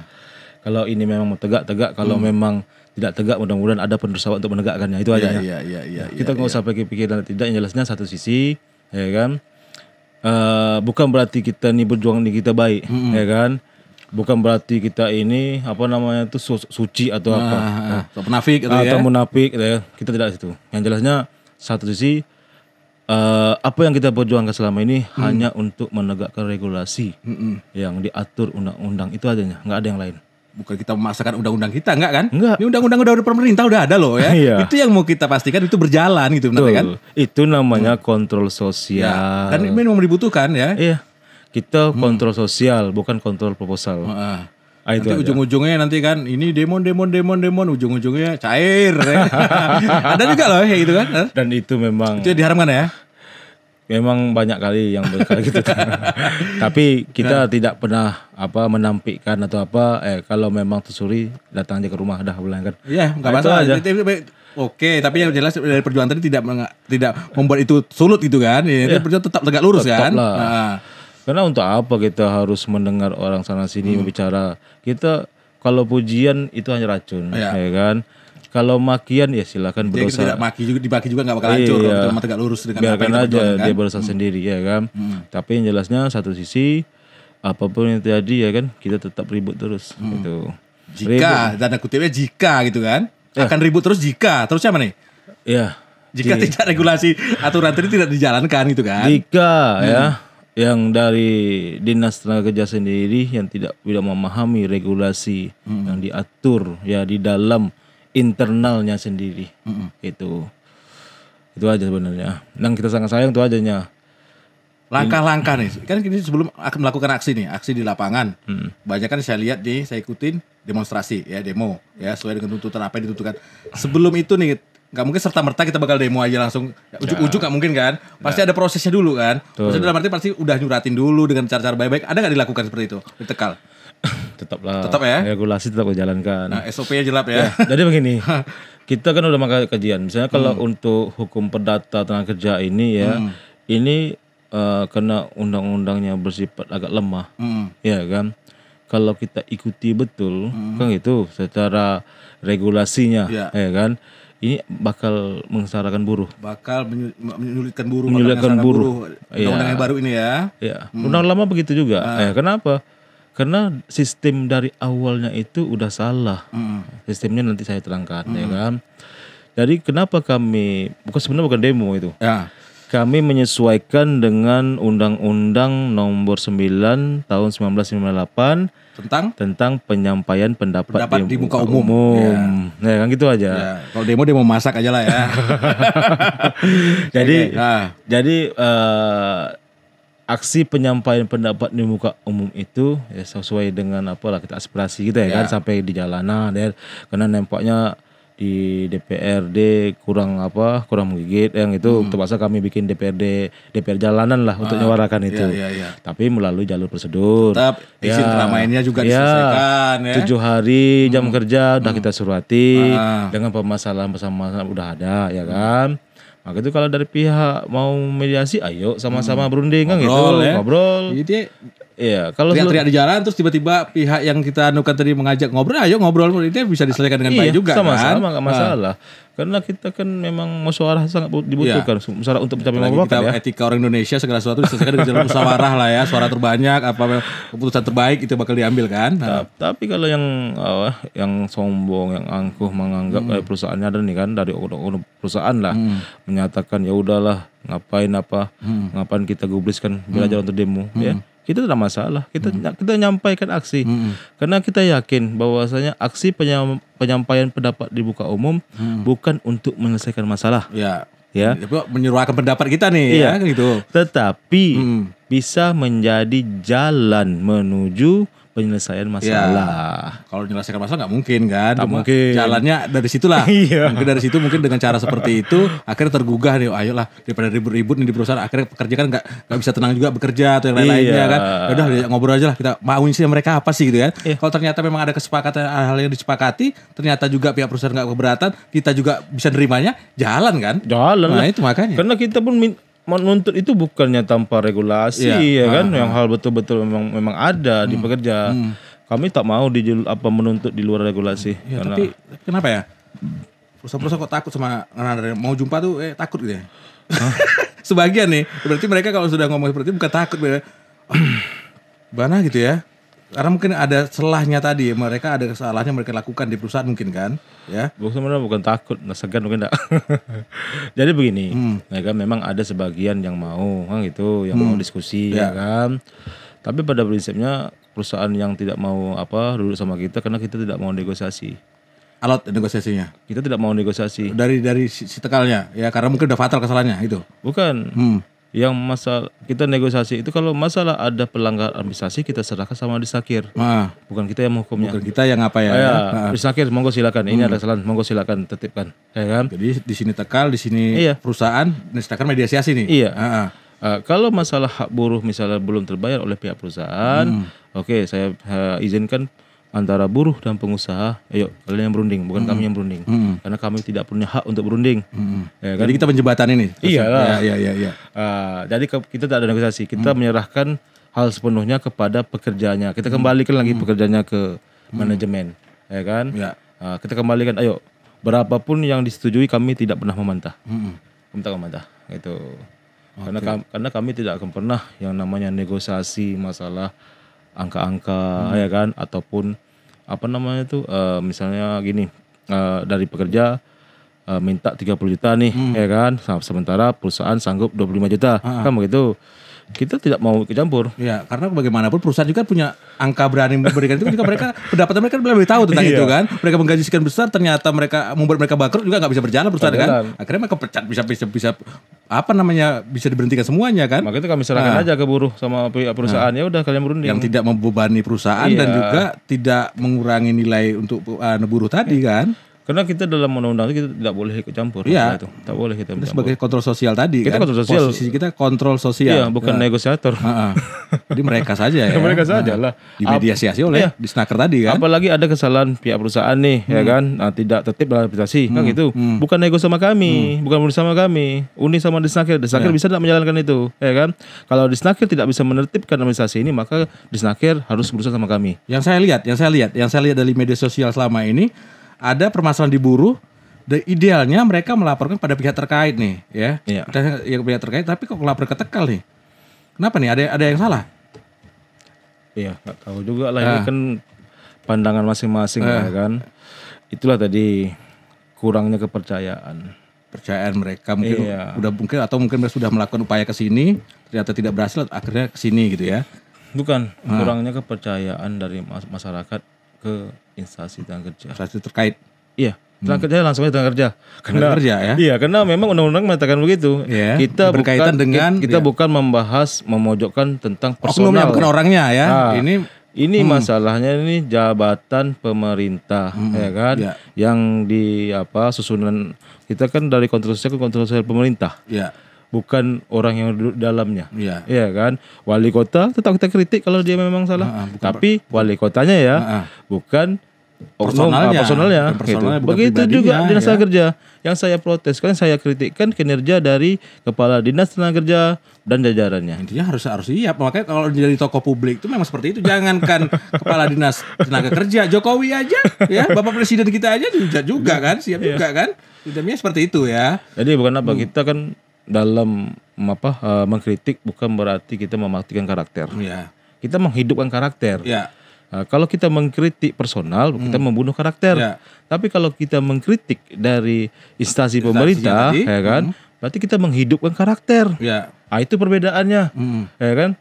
Kalau ini memang tegak. Kalau memang tidak tegak, mudah-mudahan ada penerusan untuk menegakkannya. Itu aja. Iya. Kita nggak usah pikir-pikir tidak. Yang jelasnya satu sisi, ya kan. Bukan berarti kita ini berjuang ini kita baik, ya kan. Bukan berarti kita ini suci atau atau munafik atau munafik, ya. Kita tidak itu. Yang jelasnya satu sisi. Apa yang kita perjuangkan selama ini hanya untuk menegakkan regulasi yang diatur undang-undang itu adanya, nggak ada yang lain. Bukan kita memaksakan undang-undang kita, enggak kan? Enggak. Ini undang-undang udah pemerintah udah ada loh ya. Iya. Itu yang mau kita pastikan itu berjalan gitu benar kan? Itu namanya kontrol sosial. Ya. Dan ini memang dibutuhkan ya. Iya. Kita kontrol sosial bukan kontrol proposal. Nanti ujung-ujungnya nanti kan ini demon ujung-ujungnya cair ya. Ada juga loh kayak gitu kan. Dan itu memang itu diharamkan ya. memang banyak kali yang berkali gitu. Tapi kita tidak pernah menampikkan atau kalau memang tersuri datang aja ke rumah dah pulang kan. Iya, enggak Nah, itu masalah. aja. Oke, tapi yang jelas dari perjuangan tadi tidak membuat itu sulut gitu kan. Ya, perjuangan tetap tegak lurus kan. Tetaplah. Nah, Karena untuk apa kita harus mendengar orang sana sini berbicara? Kita kalau pujian itu hanya racun, Iya. ya kan? Kalau makian ya silakan jadi kita berusaha. tidak dibaki juga nggak bakal hancur kalau kita memang tegak lurus dengan apa Biarkan yang kita aja perjuangkan, dia kan. berusaha sendiri ya kan. Tapi yang jelasnya satu sisi apapun yang terjadi ya kan kita tetap ribut terus gitu. Jika tanda kutipnya jika gitu kan. Akan ribut terus jika. Terus siapa nih? Ya. Jika tidak regulasi aturan tadi tidak dijalankan gitu kan. Jika ya yang dari Dinas Tenaga Kerja sendiri yang tidak memahami regulasi yang diatur ya di dalam internalnya sendiri itu aja sebenarnya. Yang kita sangat sayang itu ajanya. Langkah-langkah nih, kan ini sebelum akan melakukan aksi di lapangan, banyak kan saya lihat nih, saya ikutin demonstrasi ya, demo ya, sesuai dengan tuntutan apa yang ditentukan. Sebelum itu nih, nggak mungkin serta-merta kita bakal demo aja langsung, ujuk-ujuk nggak mungkin kan, pasti ada prosesnya dulu kan. Prosesnya dalam arti pasti udah nyuratin dulu dengan cara-cara baik-baik, ada nggak dilakukan seperti itu di Tegal? Tetap ya? Regulasi tetap dijalankan. Nah, SOP-nya jelap ya. Jadi begini, kita kan udah makan kajian. Misalnya kalau untuk hukum perdata tenaga kerja ini ya, ini karena undang-undangnya bersifat agak lemah, ya kan. Kalau kita ikuti betul, kan gitu, secara regulasinya, ya kan, ini bakal menyengsarakan buruh. Bakal menyulitkan buruh. Menyulitkan buruh. Undang-undang yang baru ini ya. Ya, undang lama begitu juga. Kenapa? Karena sistem dari awalnya itu udah salah. Sistemnya nanti saya terangkan, ya kan. Jadi kenapa kami sebenarnya bukan demo itu. Ya. Kami menyesuaikan dengan Undang-Undang Nomor 9 Tahun 1998 tentang penyampaian pendapat di muka umum. Ya kan gitu aja. Ya. Kalau demo masak aja lah ya. Jadi aksi penyampaian pendapat di muka umum itu ya sesuai dengan kita aspirasi kita ya kan, sampai di jalanan ya. Karena nampaknya di DPRD kurang menggigit yang itu terpaksa kami bikin DPR jalanan lah untuk menyuarakan itu. Tapi melalui jalur prosedur. Tetap izin keramaiannya juga diselesaikan ya. 7 hari jam kerja udah kita surati dengan permasalahan udah ada ya kan. Maka itu kalau dari pihak mau mediasi, ayo sama-sama berunding kan gitu, ngobrol. Jadi iya, kalau teriak-teriak di jalan terus tiba-tiba pihak yang kita anukan tadi mengajak ngobrol, ayo ngobrol, ini bisa diselesaikan dengan baik juga sama-sama nggak masalah. Karena kita kan memang musyawarah sangat dibutuhkan, musyawarah untuk mencapai mufakat ya. Etika orang Indonesia segala sesuatu diselesaikan dengan jalan musyawarah lah ya, suara terbanyak, keputusan terbaik itu bakal diambil kan. Tapi kalau yang sombong, yang angkuh menganggap perusahaannya ada nih kan dari perusahaan lah menyatakan ya udahlah ngapain kita gubriskan bila jalan untuk demo ya. Kita tidak masalah, kita nyampaikan aksi karena kita yakin bahwasanya aksi penyampaian pendapat di muka umum bukan untuk menyelesaikan masalah, ya, menyuarakan pendapat kita nih, ya gitu. Tetapi bisa menjadi jalan menuju penyelesaian masalah. Kalau menyelesaikan masalah nggak mungkin kan? Tak mungkin. Jalannya dari situlah. Mungkin dari situ dengan cara seperti itu akhirnya tergugah nih. Ayolah daripada ribut-ribut nih di perusahaan, akhirnya pekerja kan nggak bisa tenang juga bekerja atau yang lain-lainnya kan. Ya udah ngobrol aja lah, kita mauin sih mereka apa sih gitu kan. Kalau ternyata memang ada kesepakatan hal yang disepakati, ternyata juga pihak perusahaan nggak keberatan, kita juga bisa nerimanya, jalan kan? Jalan. Nah itu makanya. Karena kita pun menuntut itu bukannya tanpa regulasi kan, yang hal betul-betul memang ada di pekerja. Kami tak mau menuntut di luar regulasi. Ya, tapi kenapa ya? Perusahaan-perusahaan kok takut sama mau jumpa tuh takut gitu ya. Sebagian nih, berarti mereka kalau sudah ngomong seperti itu bukan takut, mana gitu ya. Karena mungkin ada celahnya tadi, mereka ada kesalahannya mereka lakukan di perusahaan mungkin kan, ya. Sebenarnya bukan takut, segan mungkin enggak. Jadi begini, ya kan memang ada sebagian yang mau kan gitu, yang mau diskusi ya kan. Tapi pada prinsipnya perusahaan yang tidak mau duduk sama kita karena kita tidak mau negosiasi. Alot negosiasinya. Kita tidak mau negosiasi. Dari si Tegalnya, ya karena mungkin udah fatal kesalahannya itu. Bukan. Yang masalah kita negosiasi itu kalau masalah ada pelanggaran administrasi kita serahkan sama Disakir. Bukan kita yang menghukumnya. Bukan kita yang apa ya. Disakir monggo silakan. Ini ada kesalahan, monggo silakan tertibkan. Ya kan? Jadi di sini Tegal, di sini perusahaan, misalkan mediasi nih. Iya. Kalau masalah hak buruh misalnya belum terbayar oleh pihak perusahaan, oke, saya izinkan antara buruh dan pengusaha, ayo kalian yang berunding, bukan kami yang berunding, karena kami tidak punya hak untuk berunding. Ya kan? Jadi kita penjembatan ini. Iyalah. Iya. Jadi kita tidak ada negosiasi, kita menyerahkan hal sepenuhnya kepada pekerjanya. Kita kembalikan lagi pekerjanya ke manajemen, ya kan? Ya. Kita kembalikan, ayo berapapun yang disetujui kami tidak pernah membantah. Kami tak membantah, gitu. Karena kami tidak akan pernah yang namanya negosiasi masalah angka-angka, ya kan, ataupun apa namanya itu, misalnya gini, dari pekerja minta 30 juta nih, ya kan, sementara perusahaan sanggup 25 juta, kan begitu. Kita tidak mau ikut campur. Ya, karena bagaimanapun perusahaan juga punya angka berani memberikan itu, juga mereka pendapatan mereka lebih tahu tentang itu kan. Mereka menggaji sekian besar, ternyata mereka membuat mereka bangkrut juga nggak bisa berjalan perusahaan kan. Akhirnya mereka pecat, bisa apa namanya, bisa diberhentikan semuanya kan. Makanya itu kami serahkan aja ke buruh sama pihak perusahaan, ya udah kalian berunding. Yang tidak membebani perusahaan dan juga tidak mengurangi nilai untuk buruh tadi kan. Karena kita dalam undang-undang itu kita tidak boleh ikut campur. Iya. Itu. Tak boleh kita campur. Sebagai kontrol sosial tadi kita kan. Kontrol sosial. Posisi kita kontrol sosial. Iya, bukan negosiator. Jadi mereka saja ya. Mereka saja lah. Dimediasi oleh Disnaker tadi kan. Apalagi ada kesalahan pihak perusahaan nih, ya kan, tidak tertib dalam administrasi, kan gitu. Bukan nego sama kami, bukan uni sama kami, uni sama Disnaker. Disnaker bisa tidak menjalankan itu, ya kan. Kalau Disnaker tidak bisa menertibkan administrasi ini, maka Disnaker harus berusaha sama kami. Yang saya lihat dari media sosial selama ini, ada permasalahan di buruh. Dan idealnya mereka melaporkan pada pihak terkait nih, ya. Iya. Yang pihak terkait, tapi kok lapor ke Tekal nih? Kenapa nih? Ada yang salah? Iya, nggak tahu juga lah. Ini kan pandangan masing-masing, ya kan. Itulah tadi kurangnya kepercayaan. Percayaan mereka mungkin atau mungkin mereka sudah melakukan upaya ke sini, ternyata tidak berhasil, akhirnya ke sini gitu ya. Bukan, kurangnya kepercayaan dari masyarakat ke instansi tenaga kerja. Instansi terkait. Iya. Tenaga kerja langsung aja tenaga kerja. Tenaga kerja ya. Iya, karena memang undang-undang mengatakan begitu. Yeah, kita berkaitan dengan kita bukan membahas memojokkan tentang personal. Bukan orangnya ya. Ini masalahnya ini jabatan pemerintah, ya kan? Yeah. Yang di susunan kita kan dari kontrol sosial pemerintah. Iya. Bukan orang yang duduk dalamnya. Iya. Iya kan? Wali kota tetap kita kritik kalau dia memang salah. Tapi wali kotanya ya, bukan personalnya gitu. Begitu juga dinas tenaga kerja. Yang saya protes kan, saya kritikkan kinerja dari kepala dinas tenaga kerja dan jajarannya. Intinya harus siap. Makanya kalau jadi tokoh publik itu memang seperti itu. Jangankan kepala dinas tenaga kerja, Jokowi aja ya, Bapak Presiden kita aja juga kan, siap juga kan. Intinya seperti itu ya. Jadi bukan kita kan dalam mengkritik bukan berarti kita mematikan karakter. Iya. Kita menghidupkan karakter. Iya. Kalau kita mengkritik personal, kita membunuh karakter. Ya. Tapi kalau kita mengkritik dari instansi pemerintah, tadi, ya kan, berarti kita menghidupkan karakter. Ya. Itu perbedaannya, ya kan.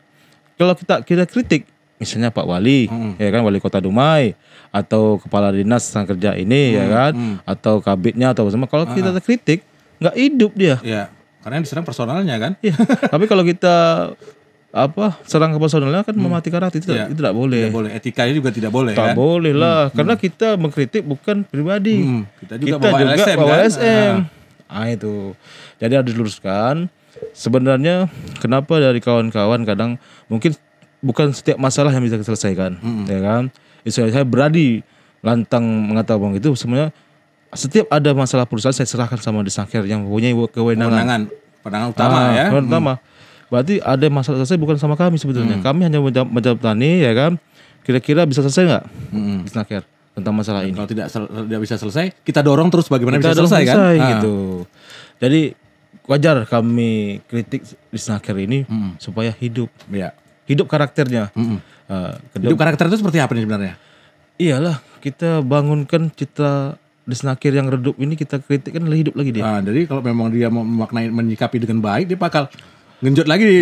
Kalau kita kritik, misalnya Pak Wali, ya kan, Wali Kota Dumai, atau Kepala Dinas Tenaga Kerja ini, ya kan, atau kabitnya atau sama. Kalau kita kritik, nggak hidup dia. Ya. Karena yang diserang personalnya kan. Ya. Tapi kalau kita serang ke personalnya kan memati karakter, itu tidak boleh. Tidak boleh. Etikanya juga tidak boleh. Tak boleh lah, karena kita mengkritik bukan pribadi. Kita juga bawa LSM. Itu. Jadi harus diluruskan. Sebenarnya kenapa dari kawan-kawan kadang mungkin bukan setiap masalah yang bisa diselesaikan, ya kan? Saya berani lantang mengatakan itu. Sebenarnya setiap ada masalah perusahaan saya serahkan sama Disnaker yang mempunyai kewenangan. Pandangan utama ya. Kewenangan utama. Berarti ada masalah selesai bukan sama kami sebetulnya. Kami hanya menjalani, ya kan. Kira-kira bisa selesai nggak Disnaker tentang masalah ini? Kalau tidak bisa selesai, kita dorong terus bagaimana bisa selesai kan? Gitu. Jadi wajar kami kritik Disnaker ini supaya hidup. Ya. Hidup karakternya. Hidup karakter itu seperti apa nih sebenarnya? Iyalah, kita bangunkan citra Disnaker yang redup ini, kita kritik kan hidup lagi dia. Jadi kalau memang dia memaknai, menyikapi dengan baik, dia bakal genjot lagi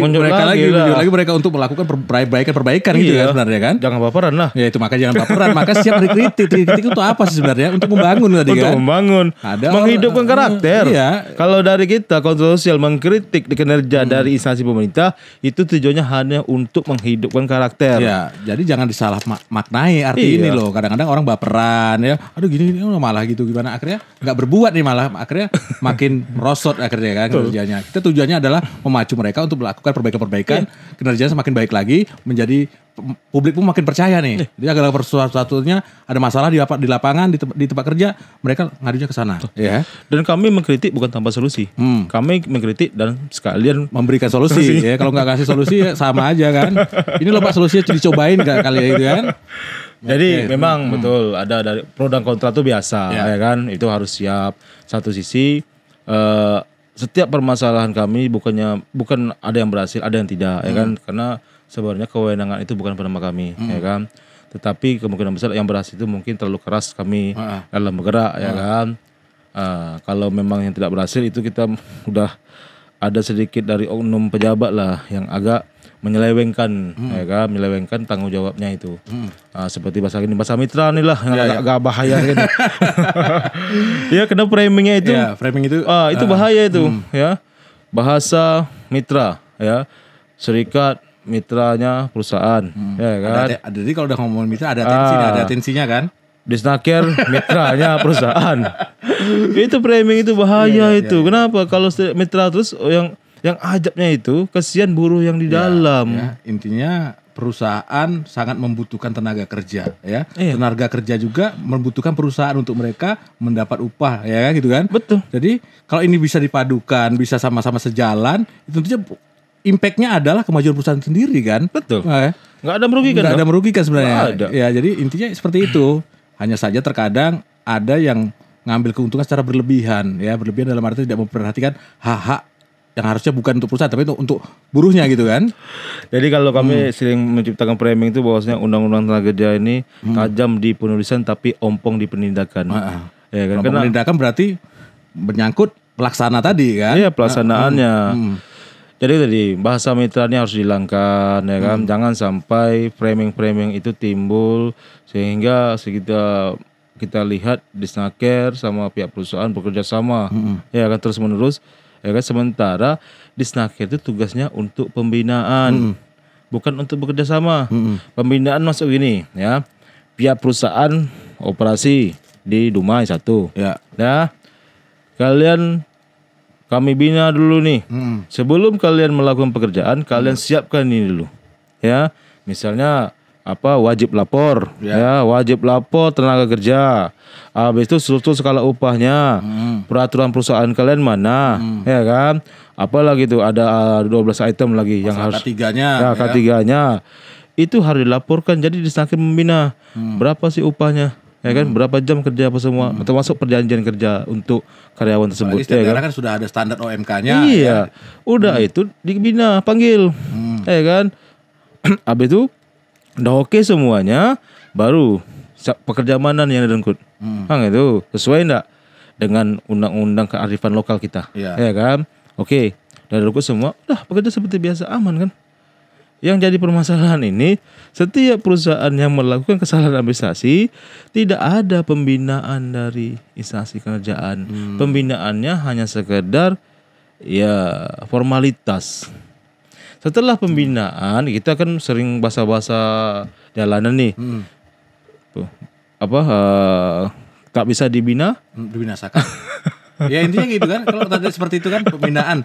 mereka untuk melakukan perbaikan gitu kan sebenarnya kan. Jangan baperan lah. Ya itu, maka jangan baperan. Maka siap dikritik. Kritik itu apa sih sebenarnya? Untuk membangun tadi kan. Untuk membangun, menghidupkan karakter. Iya. Kalau dari kita kontrol sosial mengkritik kinerja dari instansi pemerintah, itu tujuannya hanya untuk menghidupkan karakter. Ya, jadi jangan disalah maknai arti ini loh. Kadang-kadang orang baperan ya. Aduh gini malah gitu gimana, akhirnya nggak berbuat nih, malah akhirnya makin merosot akhirnya kan kerjanya. Kita tujuannya adalah memacu mereka untuk melakukan perbaikan-perbaikan, kinerjanya semakin baik lagi, menjadi publik pun makin percaya nih. Jadi agak satu-satunya ada masalah di lapangan, di tempat kerja, mereka ngadunya ke sana. Ya. Dan kami mengkritik bukan tanpa solusi. Kami mengkritik dan sekalian Memberikan solusi. Ya. Kalau nggak kasih solusi ya sama aja kan. Ini loh Pak solusinya dicobain nggak kali ya gitu kan. Jadi memang betul ada dari pro dan kontra itu biasa ya kan, itu harus siap. Satu sisi setiap permasalahan kami bukan ada yang berhasil, ada yang tidak ya kan, karena sebenarnya kewenangan itu bukan pada kami ya kan. Tetapi kemungkinan besar yang berhasil itu mungkin terlalu keras kami dalam bergerak ya kan. Kalau memang yang tidak berhasil itu kita udah ada sedikit dari oknum pejabat lah yang agak menyelewengkan ya kan, menyelewengkan tanggung jawabnya itu. Seperti bahasa mitra nih lah yang agak bahaya gitu. Ya karena framingnya itu framing itu itu bahaya itu ya. Bahasa mitra ya. Serikat mitranya perusahaan ya kan. Jadi kalau udah ngomongin mitra ada tensinya kan. Disnaker mitranya perusahaan. Itu framing itu bahaya itu. Kenapa? Kalau mitra terus yang ajabnya itu kasihan buruh yang di dalam. Intinya perusahaan sangat membutuhkan tenaga kerja ya. Tenaga kerja juga membutuhkan perusahaan untuk mereka mendapat upah ya gitu kan. Betul. Jadi kalau ini bisa dipadukan, bisa sama-sama sejalan, itu tentunya impact-nya adalah kemajuan perusahaan sendiri kan. Betul. Nggak ada merugikan. Nggak ada merugikan sebenarnya. Ada. Ya jadi intinya seperti itu. Hanya saja terkadang ada yang ngambil keuntungan secara berlebihan ya. Berlebihan dalam arti tidak memperhatikan hak-hak yang harusnya bukan untuk perusahaan tapi untuk buruhnya gitu kan. Jadi kalau kami sering menciptakan framing itu bahwasanya undang-undang tenaga kerja ini tajam di penulisan tapi ompong di penindakan. Ya kan? Karena penindakan berarti menyangkut pelaksana tadi kan. Iya, pelaksanaannya. Jadi tadi bahasa mitranya harus dihilangkan ya kan. Jangan sampai framing-framing itu timbul sehingga kita lihat Disnaker sama pihak perusahaan bekerja sama ya kan terus menerus. Ya kan, sementara Disnaker itu tugasnya untuk pembinaan, bukan untuk bekerja sama. Pembinaan masuk gini, ya. Pihak perusahaan operasi di Dumai 1. Ya. Kalian kami bina dulu nih. Sebelum kalian melakukan pekerjaan, kalian siapkan ini dulu. Ya. Misalnya wajib lapor, wajib lapor tenaga kerja. Habis itu struktur skala upahnya, peraturan perusahaan kalian mana, ya kan? Apalagi itu ada 12 item lagi yang harus K3-nya. Itu harus dilaporkan. Jadi Disnaker membina berapa sih upahnya, ya kan? Berapa jam kerja apa semua, termasuk perjanjian kerja untuk karyawan tersebut. Ya kan sudah ada standar OMK-nya. Iya, udah itu dibina, panggil, ya kan? Habis itu udah oke semuanya, baru pekerja mana nih yang direngkut? Itu sesuai enggak dengan undang-undang kearifan lokal kita? Ya kan? Oke, udah direngkut semua, udah pekerja seperti biasa, aman kan? Yang jadi permasalahan ini, setiap perusahaan yang melakukan kesalahan administrasi tidak ada pembinaan dari instansi kerjaan. Pembinaannya hanya sekedar ya formalitas. Setelah pembinaan kita kan sering bahasa-bahasa jalanan nih. Tak bisa dibinasakan. Ya intinya gitu kan. Kalau tadi seperti itu kan pembinaan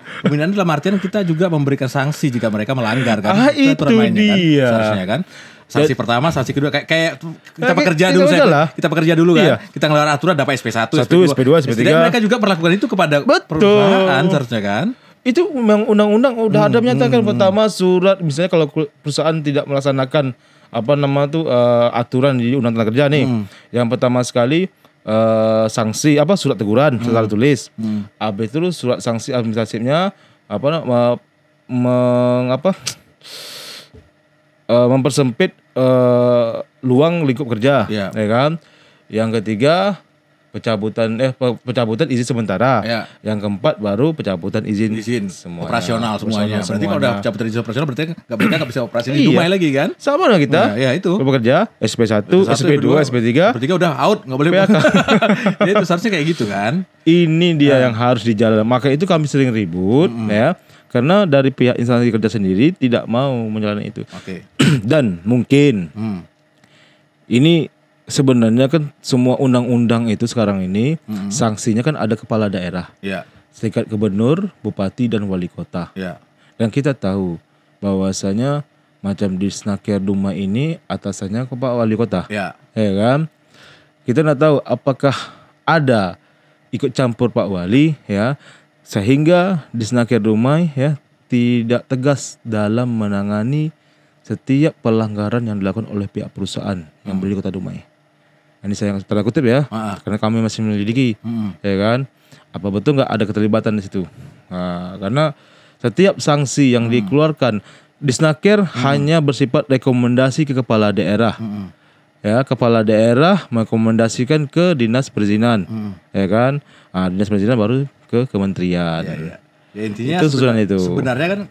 dalam artian kita juga memberikan sanksi jika mereka melanggar kan. Itu dia. Kan, seharusnya kan. Sanksi pertama, sanksi kedua kayak kita pekerja dulu kita pekerja dulu kan. Kita ngeluarin aturan dapat SP1, SP2, SP3. Dan mereka juga perlakukan itu kepada perusahaan seharusnya kan. Itu memang undang-undang udah ada menyatakan. Pertama surat, misalnya kalau perusahaan tidak melaksanakan aturan di undang tenaga kerja nih. Yang pertama sekali sanksi surat teguran secara tulis. Habis itu surat sanksi administratifnya mempersempit luang lingkup kerja, ya kan? Yang ketiga pencabutan izin sementara. Yang keempat baru pencabutan izin semuanya. Operasional semuanya. Berarti kalau udah pencabutan izin operasional berarti mereka nggak bisa operasi di Dumai lagi kan? Sama lah kita. Ya itu. Bekerja SP1, SP2, SP3. SP3 udah out, nggak boleh. Jadi itu seharusnya kayak gitu kan? Ini dia yang harus dijalankan. Maka itu kami sering ribut ya. Karena dari pihak instansi kerja sendiri tidak mau menjalani itu. Dan mungkin ini sebenarnya kan semua undang-undang itu sekarang ini sanksinya kan ada kepala daerah, tingkat gubernur, bupati dan wali kota. Dan kita tahu bahwasanya macam di Snaker Dumai ini atasannya ke Pak Wali Kota. Ya. Ya kan? Kita nggak tahu apakah ada ikut campur Pak Wali ya, sehingga di Snaker Dumai ya tidak tegas dalam menangani setiap pelanggaran yang dilakukan oleh pihak perusahaan yang berdiri di Kota Dumai. Ini saya yang tanda kutip ya, karena kami masih menyelidiki, ya kan? Apa betul nggak ada keterlibatan di situ? Nah, karena setiap sanksi yang dikeluarkan di Snaker hanya bersifat rekomendasi ke kepala daerah. Ya, kepala daerah merekomendasikan ke dinas perizinan, ya kan? Nah, dinas perizinan baru ke kementerian. Ya intinya itu susunan itu. Sebenarnya kan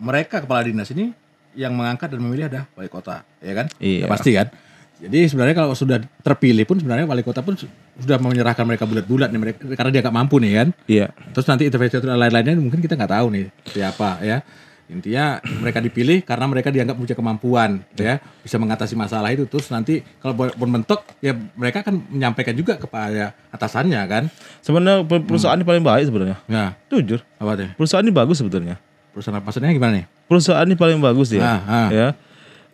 mereka kepala dinas ini yang mengangkat dan memilih ada wali kota, ya kan? Iya. Ya pasti kan. Jadi sebenarnya kalau sudah terpilih pun sebenarnya wali kota pun sudah menyerahkan mereka bulat-bulat nih mereka, karena dia nggak mampu nih kan. Iya. Terus nanti intervensi lain-lainnya mungkin kita nggak tahu nih siapa ya. Intinya mereka dipilih karena mereka dianggap punya kemampuan ya, bisa mengatasi masalah itu. Terus nanti kalau pun mentok ya mereka akan menyampaikan juga kepada atasannya kan. Sebenarnya perusahaan ini paling baik sebenarnya. Nah, Jujur. apa tuh? Perusahaan ini bagus sebetulnya. Perusahaan maksudnya gimana nih? Perusahaan ini paling bagus dia. Ya.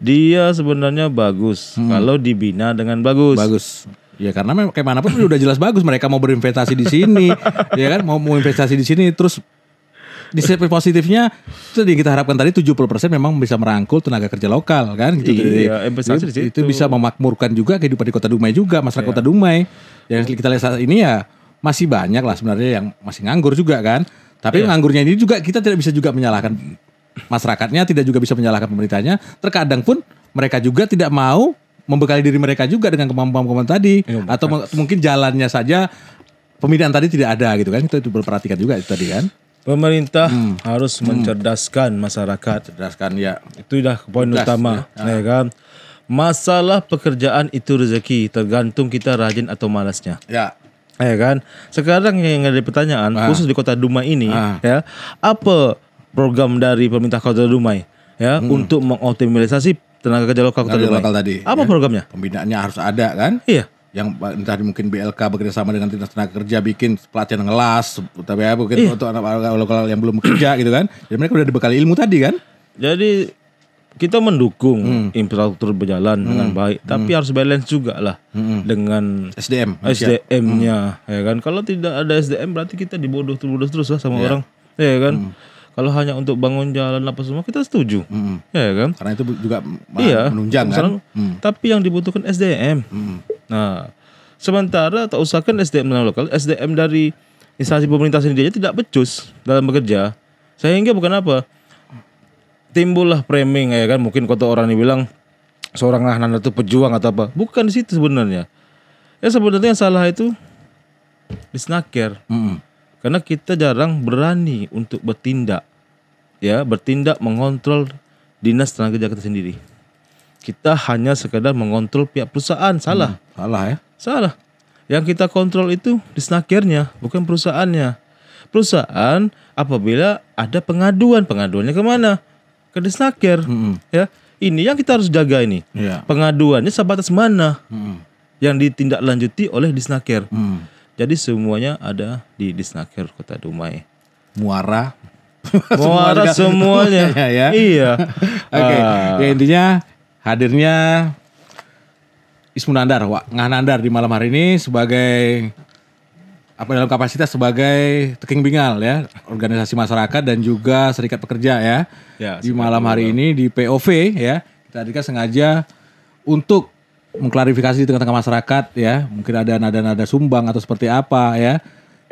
Dia sebenarnya bagus kalau dibina dengan bagus. Bagus. Ya karena kayak manapun udah jelas bagus mereka mau berinvestasi di sini, ya kan? Mau investasi di sini terus di sisi positifnya itu yang kita harapkan tadi 70% memang bisa merangkul tenaga kerja lokal kan gitu. Iya, investasi di situ. Itu bisa memakmurkan juga kehidupan di Kota Dumai juga, masyarakat Kota Dumai. Yang kita lihat saat ini ya masih banyak lah sebenarnya yang masih nganggur juga kan. Tapi nganggurnya ini juga kita tidak bisa juga menyalahkan masyarakatnya, tidak juga bisa menyalahkan pemerintahnya. Terkadang pun mereka juga tidak mau membekali diri mereka juga dengan kemampuan tadi, atau mungkin jalannya saja pembinaan tadi tidak ada gitu kan. Itu berperhatikan juga itu tadi kan. Pemerintah harus mencerdaskan masyarakat. Cerdaskan ya. Itu dah poin utama, ya kan? Masalah pekerjaan itu rezeki, tergantung kita rajin atau malasnya. Ya. Ya kan? Sekarang yang ada pertanyaan khusus di Kota Dumai ini, ya, apa program dari pemerintah Kota Dumai ya untuk mengoptimalisasi tenaga kerja lokal Kota Dumai? Tadi, apa programnya? Pembinaannya harus ada kan? Iya. Yang entah mungkin BLK bekerja sama dengan dinas tenaga kerja bikin pelatihan ngelas, tapi ya mungkin untuk anak lokal yang belum bekerja gitu kan. Jadi mereka udah dibekali ilmu tadi kan. Jadi kita mendukung infrastruktur berjalan dengan baik, tapi harus balance juga lah dengan SDM-nya, ya kan. Kalau tidak ada SDM berarti kita dibodoh terus lah sama orang, ya kan. Kalau hanya untuk bangun jalan apa semua kita setuju, ya kan. Karena itu juga menunjang kan. Tapi yang dibutuhkan SDM. Nah, sementara tak usahakan SDM lokal, SDM dari instansi pemerintah sendiri aja tidak becus dalam bekerja, sehingga bukan apa, timbullah framing ya kan. Mungkin kota orang ini bilang seorang Nanda itu pejuang atau apa, bukan di situ sebenarnya. Ya sebenarnya yang salah itu di Snaker, karena kita jarang berani untuk bertindak, ya bertindak mengontrol dinas tenaga kerja kita sendiri. Kita hanya sekedar mengontrol pihak perusahaan. Salah ya. Salah. Yang kita kontrol itu di Snakernya, bukan perusahaannya. Perusahaan apabila ada pengaduannya kemana? Ke Snaker. Ya, ini yang kita harus jaga ini. Pengaduannya sebatas mana yang ditindaklanjuti oleh Disnaker. Jadi semuanya ada di Disnaker Kota Dumai. Muara semuanya. Ya. Iya. Oke. Ya intinya hadirnya Ismu Nandar, Ngah Nandar di malam hari ini sebagai dalam kapasitas sebagai Teking Bingal ya, organisasi masyarakat dan juga serikat pekerja ya. Di malam hari ini di POV ya, kita hadirkan sengaja untuk mengklarifikasi di tengah-tengah masyarakat ya. Mungkin ada nada-nada sumbang atau seperti apa ya.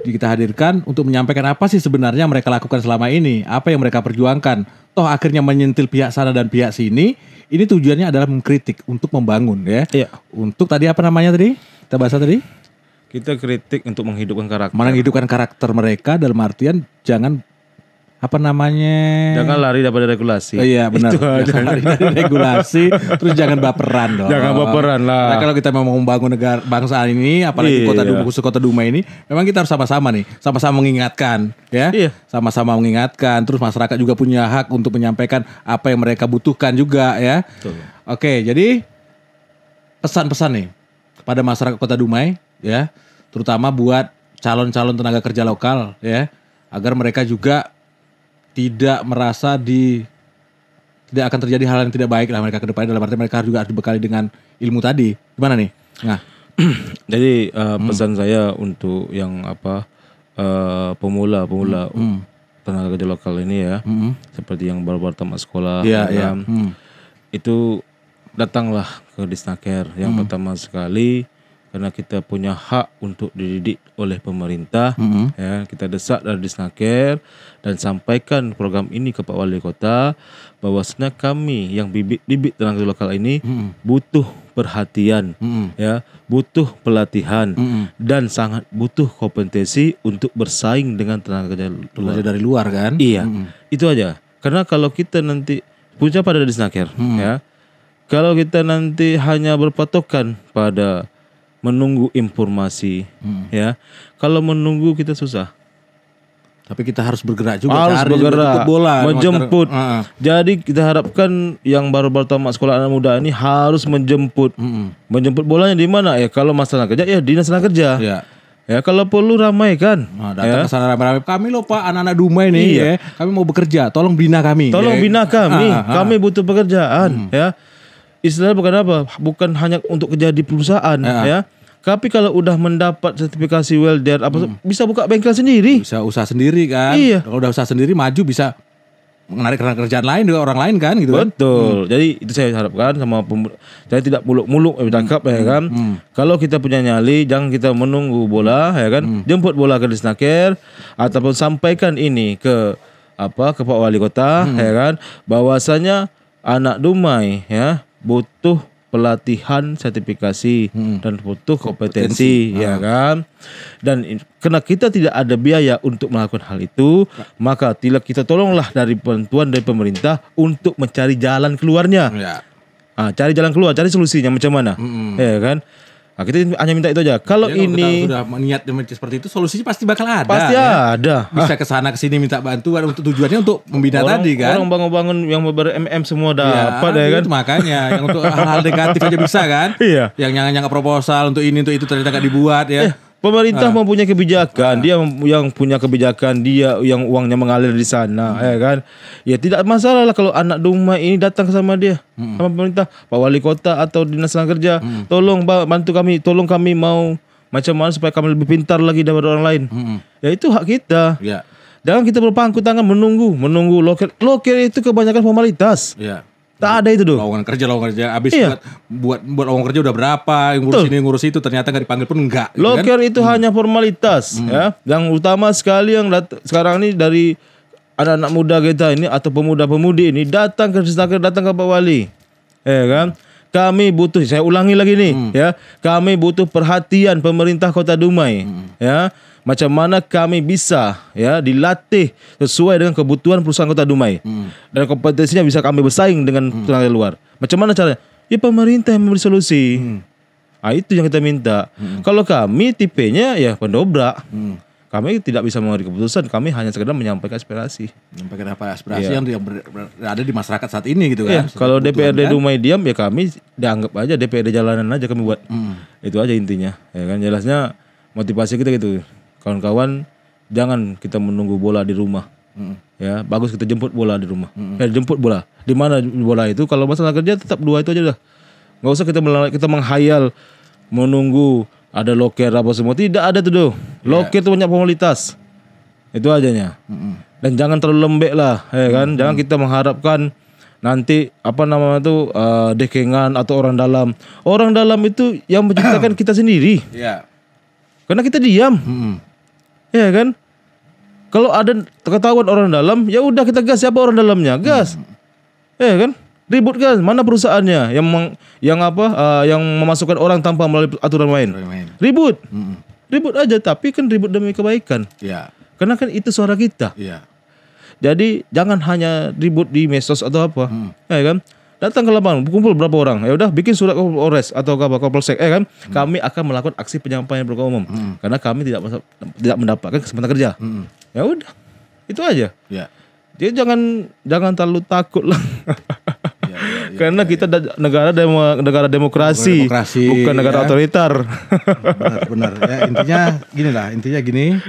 Kita hadirkan untuk menyampaikan apa sih sebenarnya mereka lakukan selama ini, apa yang mereka perjuangkan. Toh akhirnya menyentil pihak sana dan pihak sini. Ini tujuannya adalah mengkritik untuk membangun ya. Untuk tadi apa namanya tadi? Kita bahas tadi? Kita kritik untuk menghidupkan karakter. Menghidupkan karakter mereka dalam artian jangan jangan lari daripada regulasi. Iya benar. Jangan lari dari regulasi, terus jangan baperan dong. Jangan baperan lah. Nah, kalau kita mau membangun negara bangsa ini, apalagi khusus Kota Dumai ini, memang kita harus sama-sama nih, sama-sama mengingatkan, ya. Sama-sama mengingatkan. Terus masyarakat juga punya hak untuk menyampaikan apa yang mereka butuhkan juga, ya. Betul. Oke, jadi pesan-pesan nih kepada masyarakat Kota Dumai, ya, terutama buat calon-calon tenaga kerja lokal, ya, agar mereka juga tidak merasa tidak akan terjadi hal yang tidak baik lah mereka ke depannya, dalam arti mereka juga harus dibekali dengan ilmu tadi. Gimana nih? Nah, jadi pesan saya untuk yang pemula tenaga kerja lokal ini ya, seperti yang baru-baru tamat sekolah, itu datanglah ke Disnaker yang pertama sekali, karena kita punya hak untuk dididik oleh pemerintah. Ya, kita desak dari Disnaker dan sampaikan program ini ke Pak Wali Kota bahwasanya kami yang bibit tenaga lokal ini butuh perhatian, ya, butuh pelatihan dan sangat butuh kompetensi untuk bersaing dengan tenaga kerja dari luar kan? Iya, itu aja. Karena kalau kita nanti punya pada Disnaker, ya, kalau kita nanti hanya berpatokan pada menunggu informasi, ya, kalau menunggu kita susah. Tapi kita harus bergerak juga, harus bergerak, bola, menjemput. Jadi kita harapkan yang baru-baru tamat sekolah anak muda ini harus menjemput. Menjemput bolanya di mana? Ya kalau masalah kerja ya dinas tenaga kerja. Ya kalau perlu ramaikan. Datang ke sana ramai-ramai. Kami loh Pak, anak-anak Dumai nih, ya. Kami mau bekerja, tolong bina kami. Tolong bina kami. Kami butuh pekerjaan, ya. Istilahnya bukan apa? Bukan hanya untuk kerja di perusahaan, ya. Tapi kalau udah mendapat sertifikasi welder bisa buka bengkel sendiri. Bisa usaha sendiri kan. Kalau udah usaha sendiri maju bisa menarik kerjaan lain juga orang lain kan gitu. Betul. Jadi itu saya harapkan sama saya tidak muluk-muluk bercakap ya kan. Kalau kita punya nyali jangan kita menunggu bola ya kan. Jemput bola ke Disnaker ataupun sampaikan ini ke Pak Wali Kota ya kan, bahwasanya anak Dumai ya butuh pelatihan sertifikasi dan butuh kompetensi ya kan. Dan karena kita tidak ada biaya untuk melakukan hal itu, maka kita tolonglah dari bantuan dari pemerintah untuk mencari jalan keluarnya. Cari jalan keluar, cari solusinya macam mana. Ya kan? Kita hanya minta itu aja. Kalau ini sudah niat seperti itu, solusinya pasti bakal ada. Pasti ada. Bisa ke sana ke sini minta bantuan untuk tujuannya untuk membina tadi kan. Orang bangun-bangun yang ber-MM semua dapat ya kan. Itu makanya yang untuk hal-hal negatif aja bisa kan. Yang nyangka proposal untuk ini untuk itu ternyata gak dibuat ya. Pemerintah mempunyai kebijakan, dia yang punya kebijakan, dia yang uangnya mengalir di sana, ya kan? Ya tidak masalah lah kalau anak Dumai ini datang sama dia, sama pemerintah, Pak Wali Kota atau Dinas Tenaga Kerja, tolong bantu kami, tolong kami mau macam mana supaya kami lebih pintar lagi daripada orang lain. Ya itu hak kita. Jangan kita berpangku tangan menunggu loker itu kebanyakan formalitas. Tak ada itu tuh. Lowongan kerja. Abis buat lowongan kerja udah berapa, yang ngurus ini ngurus itu, ternyata nggak dipanggil pun enggak. Loker itu hanya formalitas ya. Yang utama sekali yang sekarang ini dari anak-anak muda kita ini atau pemuda-pemudi ini datang ke Disnaker, datang ke Pak Wali. Ya kan? Kami butuh, saya ulangi lagi nih ya. Kami butuh perhatian pemerintah Kota Dumai ya. Macam mana kami bisa ya dilatih sesuai dengan kebutuhan perusahaan Kota Dumai. Dan kompetensinya bisa kami bersaing dengan tenaga luar. Macam mana caranya? Ya pemerintah yang memberi solusi. Itu yang kita minta. Kalau kami tipenya ya pendobrak. Kami tidak bisa memberi keputusan, kami hanya sekedar menyampaikan aspirasi. Menyampaikan apa aspirasi yang ada di masyarakat saat ini gitu kan. Kalau DPRD Dumai diam ya kami dianggap aja DPRD jalanan aja kami buat. Itu aja intinya. Ya kan jelasnya motivasi kita gitu. Kawan-kawan jangan kita menunggu bola di rumah. Ya, bagus kita jemput bola di rumah. Jemput bola. Di mana bola itu? Kalau masalah kerja tetap 2 itu aja dah. Enggak usah kita menghayal menunggu ada loker apa semua. Tidak ada tuh. Loker itu banyak formalitas. Itu ajanya. Dan jangan terlalu lembek lah, ya kan? Jangan kita mengharapkan nanti dekengan atau orang dalam. Orang dalam itu yang menciptakan kita sendiri. Karena kita diam. Ya kan? Kalau ada ketahuan orang dalam, ya udah kita gas. Siapa orang dalamnya? Gas. Ya kan? Ribut kan? Mana perusahaannya yang memasukkan orang tanpa melalui aturan main? Ribut. Ribut aja, tapi kan ribut demi kebaikan. Karena kan itu suara kita. Jadi jangan hanya ribut di medsos atau apa. Ya kan? Datang ke lapangan, kumpul berapa orang, ya udah bikin surat ke Polres atau ke Kapolsek, kan? Kami akan melakukan aksi penyampaian berita umum karena kami tidak mendapatkan kesempatan kerja. Ya udah, itu aja. Jadi jangan terlalu takut lah. Karena kita negara demokrasi, bukan negara otoriter. Benar. Ya intinya gini.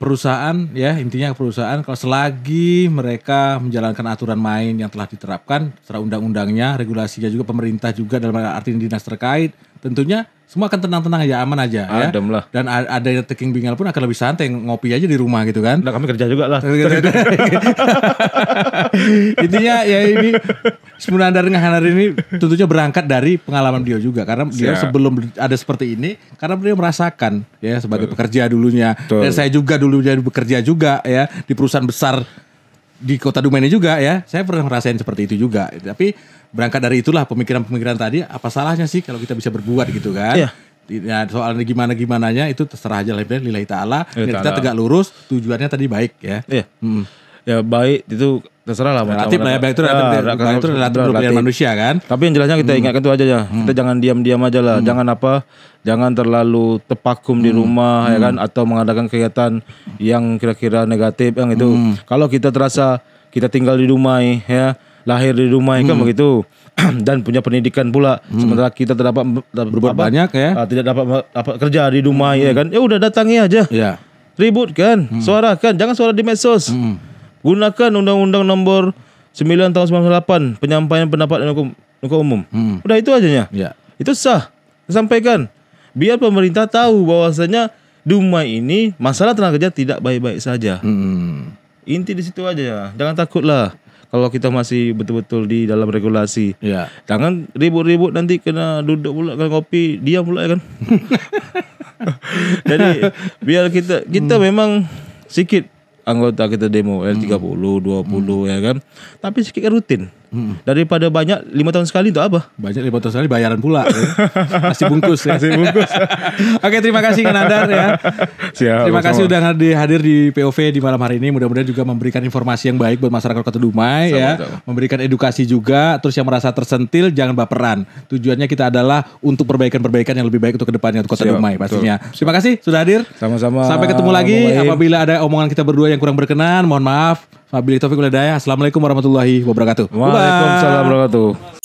perusahaan ya, intinya perusahaan kalau selagi mereka menjalankan aturan main yang telah diterapkan secara undang-undangnya, regulasinya juga, pemerintah juga dalam arti dinas terkait, tentunya semua akan tenang-tenang aja, aman aja ya. Adem lah. Dan ada yang taking bingal pun akan lebih santai, ngopi aja di rumah gitu kan. Nah, kami kerja juga lah. Intinya ya ini Munandar dengan Hanar ini tentunya berangkat dari pengalaman beliau juga, karena beliau sebelum ada seperti ini, karena beliau merasakan ya sebagai pekerja dulunya. Dan saya juga dulu jadi bekerja juga ya di perusahaan besar di Kota Dumai ini juga ya. Saya pernah merasain seperti itu juga. Tapi berangkat dari itulah pemikiran-pemikiran tadi, apa salahnya sih kalau kita bisa berbuat gitu kan? Iya. Ya, soalnya gimana-gimananya itu terserah aja lillahi ta'ala. Kita tegak lurus, tujuannya tadi baik ya. Iya. Ya baik itu terserah lah. Relatif lah ya, baik itu relatif pilihan manusia kan. Tapi yang jelasnya kita ingatkan itu aja ya. Kita jangan diam-diam aja lah. Jangan terlalu terpakum di rumah ya kan, atau mengadakan kegiatan yang kira-kira negatif yang itu. Kalau kita terasa kita tinggal di Dumai ya, lahir di Dumai kan begitu. Dan punya pendidikan pula, sementara kita berbuat banyak ya, tidak dapat kerja di Dumai ya kan. Ya udah datangi aja. Ya. Ribut kan, suarakan, jangan suara di medsos. Gunakan Undang-Undang Nomor 9 Tahun 98 penyampaian pendapat dan hukum umum. Udah itu aja ya. Itu sah. Sampaikan. Biar pemerintah tahu bahwasanya Dumai ini masalah tenaga kerja tidak baik-baik saja. Inti di situ aja ya. Jangan takutlah kalau kita masih betul-betul di dalam regulasi. Ya. Jangan ribut-ribut nanti kena duduk pula, kena kopi, diam pula ya kan. Jadi biar kita memang sedikit anggota kita demo 30, 20 ya kan. Tapi sedikit rutin. Daripada banyak 5 tahun sekali untuk apa? Banyak 5 tahun sekali bayaran pula. Masih bungkus ya. Oke, terima kasih Nandar ya. Siap, terima kasih udah hadir di POV di malam hari ini. Mudah-mudahan juga memberikan informasi yang baik buat masyarakat Kota Dumai ya. Memberikan edukasi juga. Terus yang merasa tersentil jangan baperan. Tujuannya kita adalah untuk perbaikan-perbaikan yang lebih baik untuk kedepannya untuk Kota Dumai pastinya. Terima kasih sudah hadir. Sama-sama. Sampai ketemu lagi. Apabila ada omongan kita berdua yang kurang berkenan, mohon maaf. Wabillahi taufiq wal hidayah. Assalamualaikum warahmatullahi wabarakatuh. Waalaikumsalam warahmatullahi wabarakatuh.